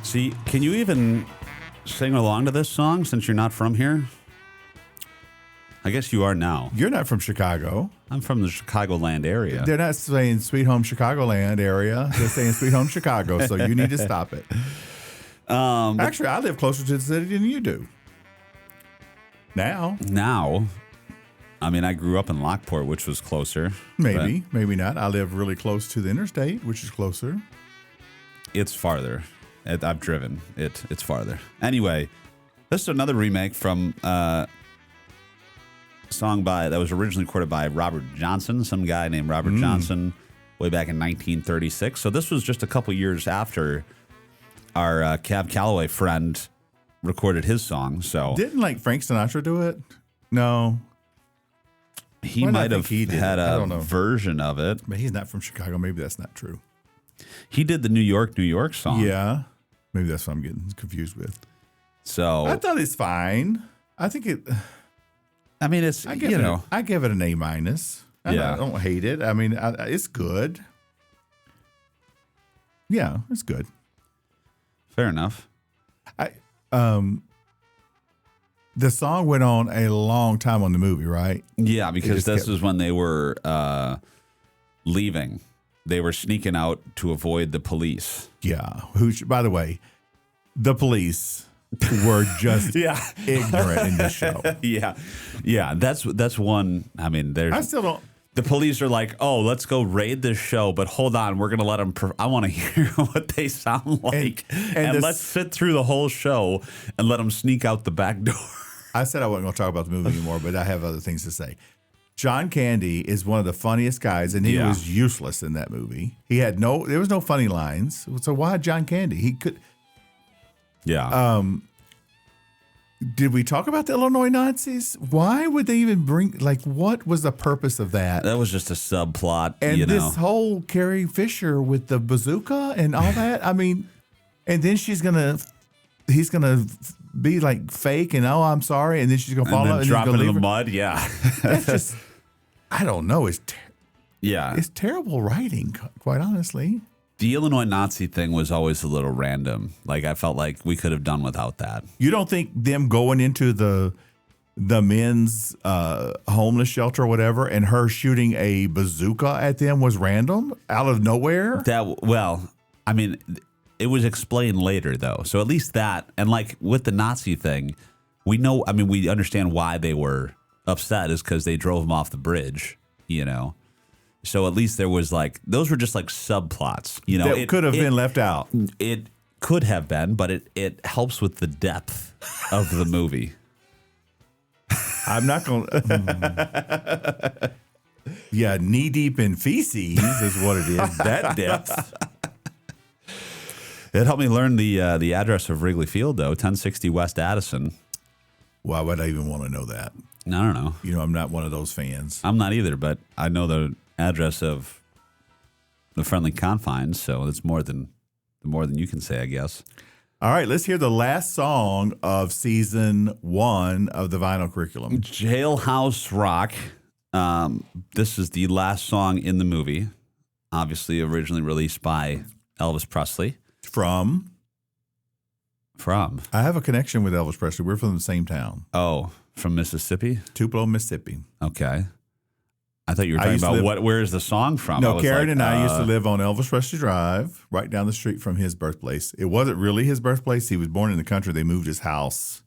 [SPEAKER 3] See, can you even sing along to this song since you're not from here? I guess you are now.
[SPEAKER 2] You're not from Chicago.
[SPEAKER 3] I'm from the Chicagoland area.
[SPEAKER 2] They're not saying Sweet Home Chicagoland area. They're saying Sweet Home Chicago, so you need to stop it. Actually, I live closer to the city than you do. Now,
[SPEAKER 3] I mean, I grew up in Lockport, which was closer.
[SPEAKER 2] maybe not. I live really close to the interstate, which is closer.
[SPEAKER 3] It's farther. I've driven. It's farther. Anyway, this is another remake from song that was originally recorded by Robert Johnson, some guy named Robert Johnson, way back in 1936. So this was just a couple years after our Cab Calloway friend recorded his song. So
[SPEAKER 2] Didn't Frank Sinatra do it? No,
[SPEAKER 3] he
[SPEAKER 2] Why not
[SPEAKER 3] might have
[SPEAKER 2] think he did
[SPEAKER 3] had
[SPEAKER 2] it? I
[SPEAKER 3] a
[SPEAKER 2] don't know.
[SPEAKER 3] version of it.
[SPEAKER 2] but he's not from Chicago. Maybe that's not true.
[SPEAKER 3] He did the New York song.
[SPEAKER 2] Yeah, maybe that's what I'm getting confused with.
[SPEAKER 3] So
[SPEAKER 2] I thought it's fine. I think it.
[SPEAKER 3] I mean, it's
[SPEAKER 2] I give it an A minus. I don't hate it. I mean, it's good. Yeah, it's good.
[SPEAKER 3] fair enough.
[SPEAKER 2] The song went on a long time on the movie, right?
[SPEAKER 3] Yeah, because
[SPEAKER 2] just
[SPEAKER 3] this
[SPEAKER 2] kept-
[SPEAKER 3] was when they were leaving. They were sneaking out to avoid the police.
[SPEAKER 2] Yeah. By the way, the police were just ignorant in this show.
[SPEAKER 3] Yeah. That's one. I mean,
[SPEAKER 2] I still don't.
[SPEAKER 3] The police are like, oh, let's go raid this show, but hold on, we're gonna let them. I want to hear what they sound like, and let's sit through the whole show and let them sneak out the back door.
[SPEAKER 2] I said I wasn't going to talk about the movie anymore, but I have other things to say. John Candy is one of the funniest guys, and he was useless in that movie. There was no funny lines. So why John Candy? He could.
[SPEAKER 3] Yeah.
[SPEAKER 2] Did we talk about the Illinois Nazis? Why would they even bring? What was the purpose of that?
[SPEAKER 3] That was just a subplot,
[SPEAKER 2] And this whole Carrie Fisher with the bazooka and all that. I mean, and then he's gonna be fake and I'm sorry, and then she's gonna fall out and
[SPEAKER 3] drop it in the
[SPEAKER 2] her.
[SPEAKER 3] mud. Yeah.
[SPEAKER 2] That's just, I don't know. It's terrible writing, quite honestly.
[SPEAKER 3] The Illinois Nazi thing was always a little random. I felt like we could have done without that.
[SPEAKER 2] You don't think them going into the men's homeless shelter or whatever and her shooting a bazooka at them was random out of nowhere?
[SPEAKER 3] I mean, it was explained later though. So at least that, and with the Nazi thing, we know. I mean, we understand why they were upset is because they drove them off the bridge. So at least there was those were just subplots.
[SPEAKER 2] That could have been left out.
[SPEAKER 3] It could have been, but it helps with the depth of the movie.
[SPEAKER 2] I'm not going to. Yeah, knee deep in feces is what it is. That depth.
[SPEAKER 3] It helped me learn the address of Wrigley Field, though, 1060 West Addison.
[SPEAKER 2] Why would I even want to know that?
[SPEAKER 3] I don't know.
[SPEAKER 2] I'm not one of those fans.
[SPEAKER 3] I'm not either, but I know the address of the Friendly Confines, so it's more than you can say, I guess.
[SPEAKER 2] All right, let's hear the last song of season 1 of the Vinyl Curriculum.
[SPEAKER 3] Jailhouse Rock. This is the last song in the movie, obviously originally released by Elvis Presley.
[SPEAKER 2] From? I have a connection with Elvis Presley. We're from the same town.
[SPEAKER 3] Oh, from Mississippi?
[SPEAKER 2] Tupelo, Mississippi.
[SPEAKER 3] Okay. I thought you were talking about where is the song from?
[SPEAKER 2] No, Karen and I used to live on Elvis Presley Drive, right down the street from his birthplace. It wasn't really his birthplace. He was born in the country. They moved his house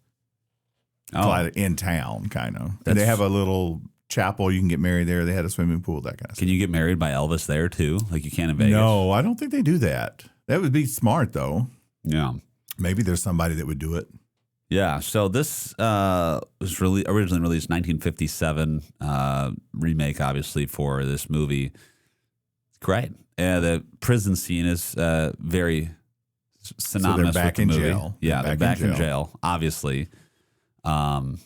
[SPEAKER 2] in town, kind of. And they have a little chapel. You can get married there. They had a swimming pool, that kind of stuff.
[SPEAKER 3] Can you get married by Elvis there too? Like you can in Vegas?
[SPEAKER 2] No, I don't think they do that. That would be smart, though.
[SPEAKER 3] Yeah.
[SPEAKER 2] Maybe there's somebody that would do it.
[SPEAKER 3] Yeah. So this was originally released 1957, remake, obviously, for this movie. Great. The prison scene is very synonymous
[SPEAKER 2] back
[SPEAKER 3] with the
[SPEAKER 2] in
[SPEAKER 3] movie.
[SPEAKER 2] jail.
[SPEAKER 3] Yeah, they're back in jail, obviously. And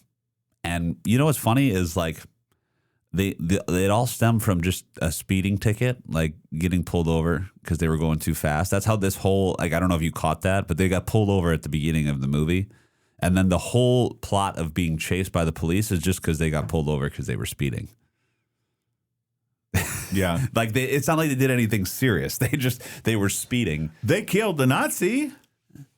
[SPEAKER 3] you know what's funny is like it all stemmed from just a speeding ticket, like getting pulled over because they were going too fast. That's how this whole, like, I don't know if you caught that, but they got pulled over at the beginning of the movie. And then the whole plot of being chased by the police is just because they got pulled over because they were speeding.
[SPEAKER 2] Yeah.
[SPEAKER 3] Like it's not like they did anything serious. They were speeding.
[SPEAKER 2] They killed the Nazi.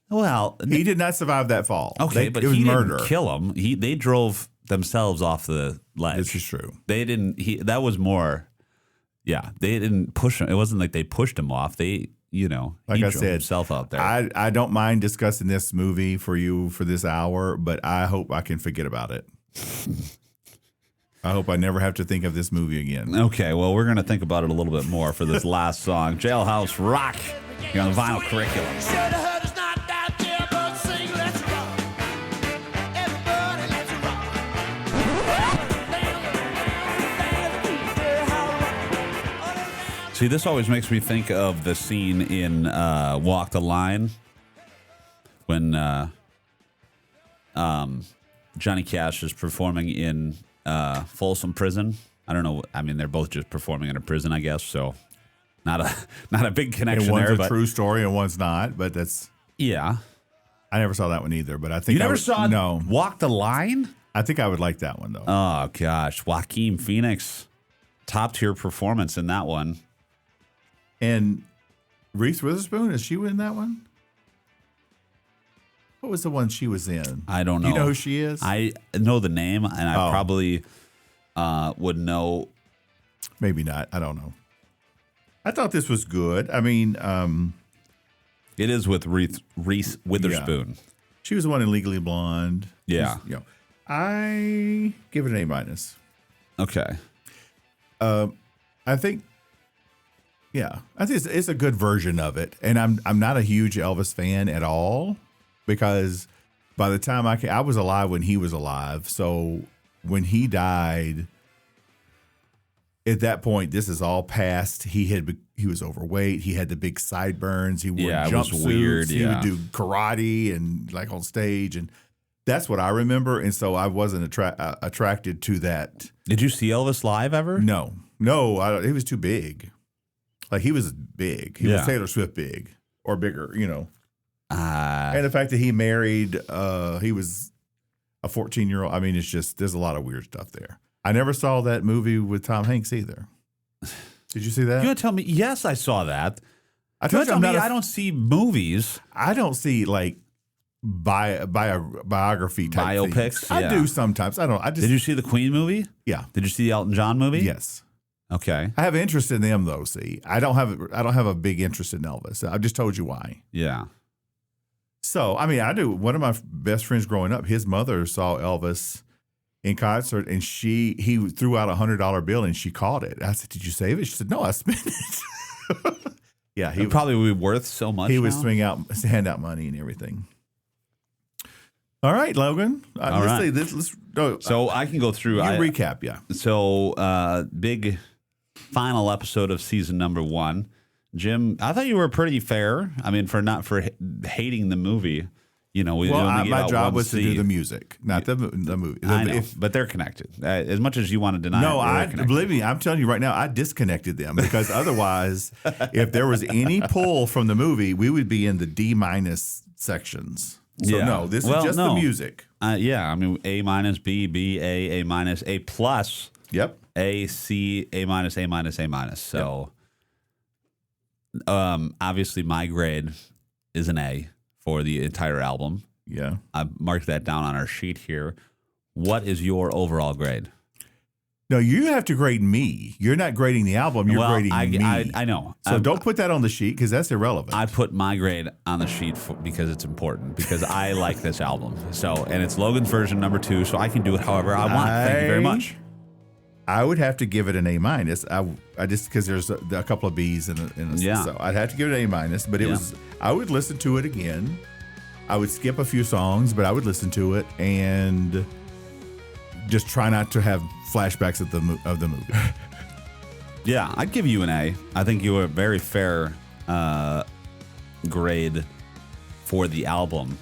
[SPEAKER 3] Well,
[SPEAKER 2] He did not survive that fall.
[SPEAKER 3] okay, but
[SPEAKER 2] it was
[SPEAKER 3] he
[SPEAKER 2] murder.
[SPEAKER 3] didn't kill him. They drove themselves off the ledge.
[SPEAKER 2] This is true.
[SPEAKER 3] They didn't. That was more. Yeah, they didn't push him. It wasn't like they pushed him off. They,
[SPEAKER 2] Like
[SPEAKER 3] he
[SPEAKER 2] I
[SPEAKER 3] drove
[SPEAKER 2] said,
[SPEAKER 3] himself out there.
[SPEAKER 2] I don't mind discussing this movie for you for this hour, but I hope I can forget about it. I hope I never have to think of this movie again.
[SPEAKER 3] Okay, well, we're gonna think about it a little bit more for this last song, Jailhouse Rock, here on the Vinyl Curriculum.
[SPEAKER 4] Shoulda heard us not out there, but sing, let's rock. Everybody, let's rock.
[SPEAKER 3] See, this always makes me think of the scene in Walk the Line when Johnny Cash is performing in Folsom Prison. I don't know. I mean, they're both just performing in a prison, I guess. So, not a big connection
[SPEAKER 2] And one's
[SPEAKER 3] there.
[SPEAKER 2] a
[SPEAKER 3] But
[SPEAKER 2] true story and one's not, but that's.
[SPEAKER 3] yeah,
[SPEAKER 2] I never saw that one either, but I think
[SPEAKER 3] you never saw
[SPEAKER 2] No,
[SPEAKER 3] Walk the Line?
[SPEAKER 2] I think I would like that one though.
[SPEAKER 3] Oh gosh, Joaquin Phoenix, top tier performance in that one.
[SPEAKER 2] And Reese Witherspoon, is she in that one? What was the one she was in?
[SPEAKER 3] I don't know.
[SPEAKER 2] Do you know who she is?
[SPEAKER 3] I know the name, and I probably would know.
[SPEAKER 2] Maybe not. I don't know. I thought this was good. I mean,
[SPEAKER 3] It is with Reese Witherspoon.
[SPEAKER 2] she was the one in Legally Blonde.
[SPEAKER 3] Yeah.
[SPEAKER 2] I give it an A-.
[SPEAKER 3] Okay.
[SPEAKER 2] I think, I think it's a good version of it. And I'm not a huge Elvis fan at all because by the time I was alive when he was alive. So when he died, at that point, this is all past. He was overweight. He had the big sideburns. He wore
[SPEAKER 3] Yeah, it was
[SPEAKER 2] jumpsuits.
[SPEAKER 3] weird,
[SPEAKER 2] He
[SPEAKER 3] yeah.
[SPEAKER 2] would do karate and like on stage, and that's what I remember. And so I wasn't attracted to that.
[SPEAKER 3] Did you see Elvis live ever?
[SPEAKER 2] No, he was too big. Like he was big. He was Taylor Swift big or bigger, And the fact that he married, he was a 14-year-old. I mean, it's just there's a lot of weird stuff there. I never saw that movie with Tom Hanks either. Did you see that?
[SPEAKER 3] You gonna tell me? Yes, I saw that.
[SPEAKER 2] I
[SPEAKER 3] You
[SPEAKER 2] told you
[SPEAKER 3] tell me I don't see movies.
[SPEAKER 2] I don't see like biography type
[SPEAKER 3] Biopics?
[SPEAKER 2] things. I
[SPEAKER 3] Yeah.
[SPEAKER 2] do sometimes. I don't. I just
[SPEAKER 3] Did you see the Queen movie?
[SPEAKER 2] Yeah.
[SPEAKER 3] Did you see the Elton John movie?
[SPEAKER 2] Yes.
[SPEAKER 3] Okay.
[SPEAKER 2] I have an interest in them though. See, I don't have a big interest in Elvis. I just told you why.
[SPEAKER 3] Yeah.
[SPEAKER 2] So I mean, I do. One of my best friends growing up, his mother saw Elvis in concert, and he threw out $100 bill, and she caught it. I said, "Did you save it?" She said, "No, I spent it." Yeah,
[SPEAKER 3] It probably would be worth so much.
[SPEAKER 2] he would
[SPEAKER 3] now.
[SPEAKER 2] hand out money and everything. All right, Logan.
[SPEAKER 3] All
[SPEAKER 2] let's
[SPEAKER 3] right.
[SPEAKER 2] see this. Let's go.
[SPEAKER 3] So I can go through.
[SPEAKER 2] Recap, yeah.
[SPEAKER 3] So big final episode of season number 1. Jim, I thought you were pretty fair. I mean, for hating the movie. We only get
[SPEAKER 2] my
[SPEAKER 3] out
[SPEAKER 2] job
[SPEAKER 3] one
[SPEAKER 2] was to
[SPEAKER 3] C.
[SPEAKER 2] do the music, not the movie.
[SPEAKER 3] I know, but they're connected. As much as you want to deny
[SPEAKER 2] No,
[SPEAKER 3] it, they're connected.
[SPEAKER 2] believe me, I'm telling you right now, I disconnected them because otherwise, if there was any pull from the movie, we would be in the D- sections. So
[SPEAKER 3] Yeah.
[SPEAKER 2] no, this is
[SPEAKER 3] Well,
[SPEAKER 2] just
[SPEAKER 3] no.
[SPEAKER 2] the music.
[SPEAKER 3] Yeah, I mean, A minus, B, B, A minus, A plus,
[SPEAKER 2] Yep.
[SPEAKER 3] A, C, A minus, A minus, A minus. So, obviously, my grade is an A for the entire album.
[SPEAKER 2] Yeah.
[SPEAKER 3] I marked that down on our sheet here. What is your overall grade?
[SPEAKER 2] No, you have to grade me. You're not grading the album. You're grading me.
[SPEAKER 3] I know.
[SPEAKER 2] So don't put that on the sheet because that's irrelevant.
[SPEAKER 3] I put my grade on the sheet because it's important, because I like this album. So, and it's Logan's version number 2, so I can do it however I want. Thank you very much.
[SPEAKER 2] I would have to give it an A-. I just because there's a couple of B's so I'd have to give it an A-. But it was I would listen to it again. I would skip a few songs, but I would listen to it and just try not to have flashbacks of the movie.
[SPEAKER 3] Yeah, I'd give you an A. I think you were a very fair grade for the album,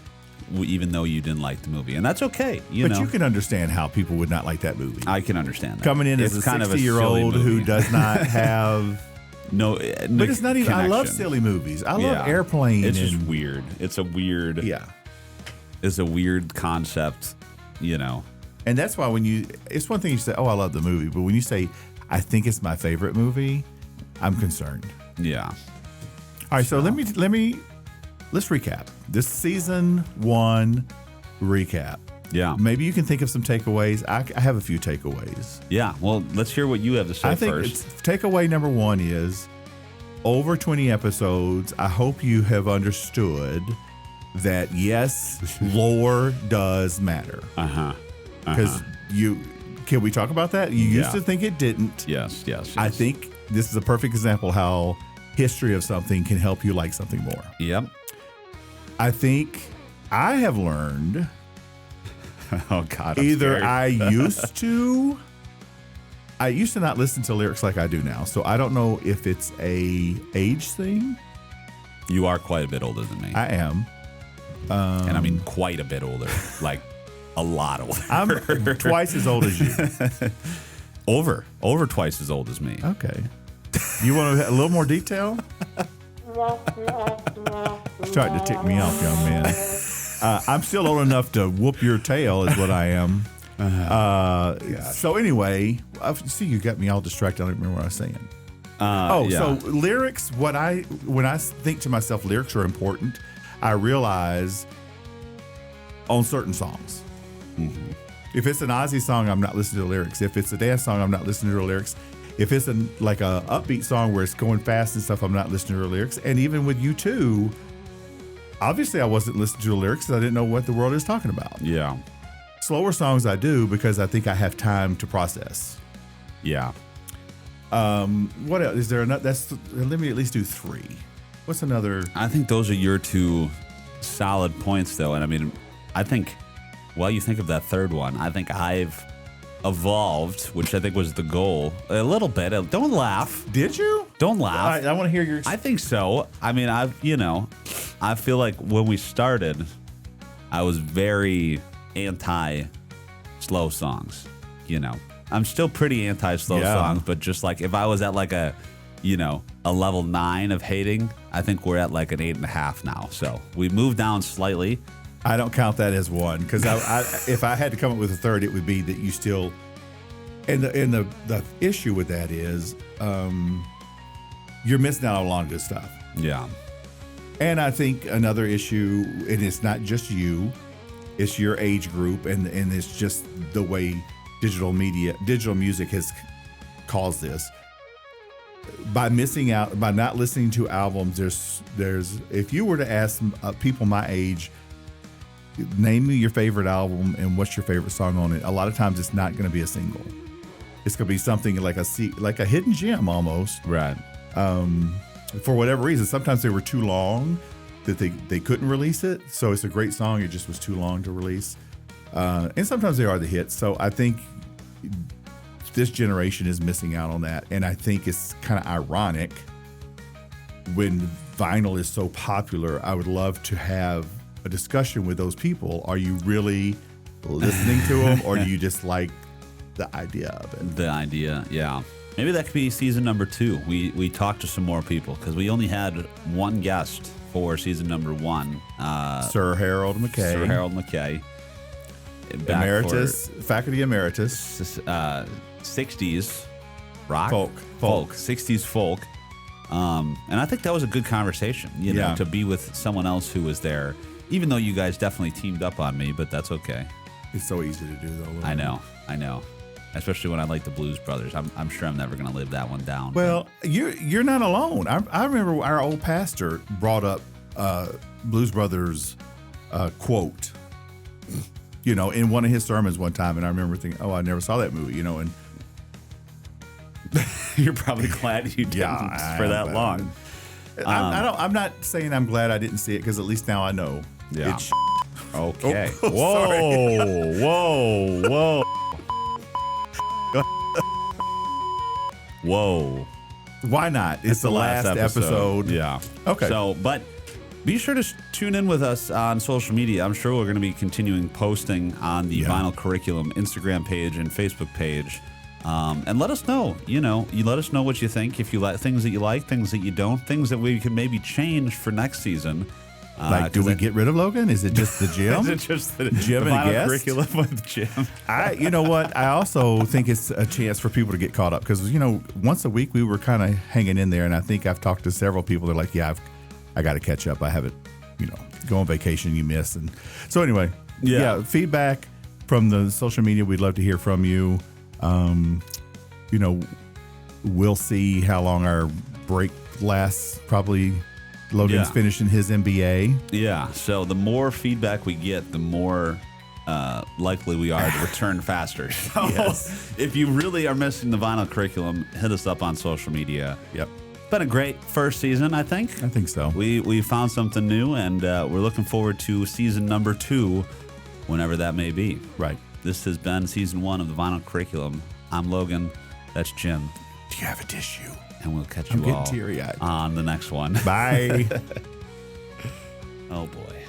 [SPEAKER 3] even though you didn't like the movie, and that's okay. You
[SPEAKER 2] can understand how people would not like that movie.
[SPEAKER 3] I can understand that.
[SPEAKER 2] Coming in as a 60-year-old who does not have
[SPEAKER 3] no,
[SPEAKER 2] but it's not even. I love silly movies. I love Airplane.
[SPEAKER 3] It's just weird. It's a weird.
[SPEAKER 2] Yeah,
[SPEAKER 3] it's a weird concept.
[SPEAKER 2] And that's why it's one thing you say, "Oh, I love the movie," but when you say, "I think it's my favorite movie," I'm concerned.
[SPEAKER 3] Yeah.
[SPEAKER 2] All right, so let's recap this season 1 recap.
[SPEAKER 3] Yeah.
[SPEAKER 2] Maybe you can think of some takeaways. I have a few takeaways.
[SPEAKER 3] Yeah. Well, let's hear what you have to say
[SPEAKER 2] I think
[SPEAKER 3] first.
[SPEAKER 2] Takeaway number 1 is over 20 episodes. I hope you have understood that yes, lore does matter. Because can we talk about that? You used to think it didn't.
[SPEAKER 3] Yes.
[SPEAKER 2] I think this is a perfect example how history of something can help you like something more.
[SPEAKER 3] Yep.
[SPEAKER 2] I think I have learned.
[SPEAKER 3] Oh God!
[SPEAKER 2] Either I used to not listen to lyrics like I do now, so I don't know if it's a age thing.
[SPEAKER 3] You are quite a bit older than me.
[SPEAKER 2] I am,
[SPEAKER 3] and I mean quite a bit older, like a lot older.
[SPEAKER 2] I'm twice as old as you.
[SPEAKER 3] Over twice as old as me.
[SPEAKER 2] Okay. You want a little more detail? Starting to tick me off, young man. I'm still old enough to whoop your tail is what I am. So anyway, see, you got me all distracted. I don't remember what I was saying. So lyrics, when I think to myself, lyrics are important, I realize on certain songs. Mm-hmm. If it's an Ozzy song, I'm not listening to the lyrics. If it's a dance song, I'm not listening to the lyrics. If it's like a upbeat song where it's going fast and stuff, I'm not listening to the lyrics. And even with U2, obviously I wasn't listening to the lyrics because I didn't know what the world is talking about.
[SPEAKER 3] Yeah.
[SPEAKER 2] Slower songs I do because I think I have time to process.
[SPEAKER 3] Yeah.
[SPEAKER 2] What else? Is there another? Let me at least do 3. What's another?
[SPEAKER 3] I think those are your 2 solid points, though. And I mean, I think, while you think of that third one, I think I've evolved, which I think was the goal, a little bit. Don't laugh.
[SPEAKER 2] Did you?
[SPEAKER 3] Don't laugh.
[SPEAKER 2] I want to hear your.
[SPEAKER 3] I think so. I mean, I feel like when we started, I was very anti-slow songs. I'm still pretty anti-slow songs, but just like if I was at like a level 9 of hating, I think we're at like an 8.5 now. So we moved down slightly.
[SPEAKER 2] I don't count that as 1 because if I had to come up with a third, it would be that you still. And the issue with that is you're missing out on a lot of good stuff.
[SPEAKER 3] Yeah.
[SPEAKER 2] And I think another issue, and it's not just you, it's your age group, and it's just the way digital music has caused this. By missing out, by not listening to albums, there's if you were to ask people my age, name me your favorite album and what's your favorite song on it, a lot of times it's not going to be a single. It's going to be something like a hidden gem almost.
[SPEAKER 3] Right.
[SPEAKER 2] For whatever reason, sometimes they were too long that they couldn't release it. So it's a great song. It just was too long to release. And sometimes they are the hits. So I think this generation is missing out on that. And I think it's kind of ironic when vinyl is so popular. I would love to have a discussion with those people. Are you really listening to them, or do you just like the idea of it?
[SPEAKER 3] The idea, yeah. Maybe that could be season number 2. We talked to some more people because we only had one guest for season number 1.
[SPEAKER 2] Sir Harold McKay.
[SPEAKER 3] Sir Harold McKay.
[SPEAKER 2] Emeritus, faculty emeritus.
[SPEAKER 3] 60s rock.
[SPEAKER 2] Folk.
[SPEAKER 3] 60s folk. And I think that was a good conversation, you know, to be with someone else who was there. Even though you guys definitely teamed up on me, but that's okay.
[SPEAKER 2] It's so easy to do, though.
[SPEAKER 3] I know. Especially when I like the Blues Brothers. I'm sure I'm never going to live that one down.
[SPEAKER 2] Well, you're not alone. I remember our old pastor brought up Blues Brothers quote, in one of his sermons one time, and I remember thinking, oh, I never saw that movie, and
[SPEAKER 3] You're probably glad you didn't for that long.
[SPEAKER 2] I'm not saying I'm glad I didn't see it because at least now I know.
[SPEAKER 3] Yeah.
[SPEAKER 2] It's
[SPEAKER 3] Okay.
[SPEAKER 2] Oh,
[SPEAKER 3] Whoa. Whoa.
[SPEAKER 2] Why not? It's the last episode.
[SPEAKER 3] Yeah.
[SPEAKER 2] Okay.
[SPEAKER 3] So, but be sure to tune in with us on social media. I'm sure we're going to be continuing posting on the Vinyl Curriculum Instagram page and Facebook page. And let us know, you let us know what you think. If you like things that you like, things that you don't, things that we can maybe change for next season.
[SPEAKER 2] Like, do we get rid of Logan? Is it just the gym?
[SPEAKER 3] Is it just the
[SPEAKER 2] Jim and a
[SPEAKER 3] Vinyl
[SPEAKER 2] guest?
[SPEAKER 3] Curriculum with Jim?
[SPEAKER 2] You know what? I also think it's a chance for people to get caught up because, once a week we were kind of hanging in there. And I think I've talked to several people. They're like, yeah, I got to catch up. I haven't, go on vacation, you miss. And so anyway, feedback from the social media. We'd love to hear from you. We'll see how long our break lasts. Probably Logan's finishing his MBA.
[SPEAKER 3] Yeah. So the more feedback we get, the more likely we are to return faster. So if you really are missing the Vinyl Curriculum, hit us up on social media.
[SPEAKER 2] Yep.
[SPEAKER 3] It's been a great first season, I think.
[SPEAKER 2] I think so.
[SPEAKER 3] We found something new, and we're looking forward to season number 2, whenever that may be.
[SPEAKER 2] Right.
[SPEAKER 3] This has been season 1 of the Vinyl Curriculum. I'm Logan. That's Jim.
[SPEAKER 2] Do you have a tissue?
[SPEAKER 3] And we'll catch
[SPEAKER 2] I'm
[SPEAKER 3] you
[SPEAKER 2] getting
[SPEAKER 3] all
[SPEAKER 2] teary-eyed.
[SPEAKER 3] on the next one.
[SPEAKER 2] Bye.
[SPEAKER 3] Oh, boy.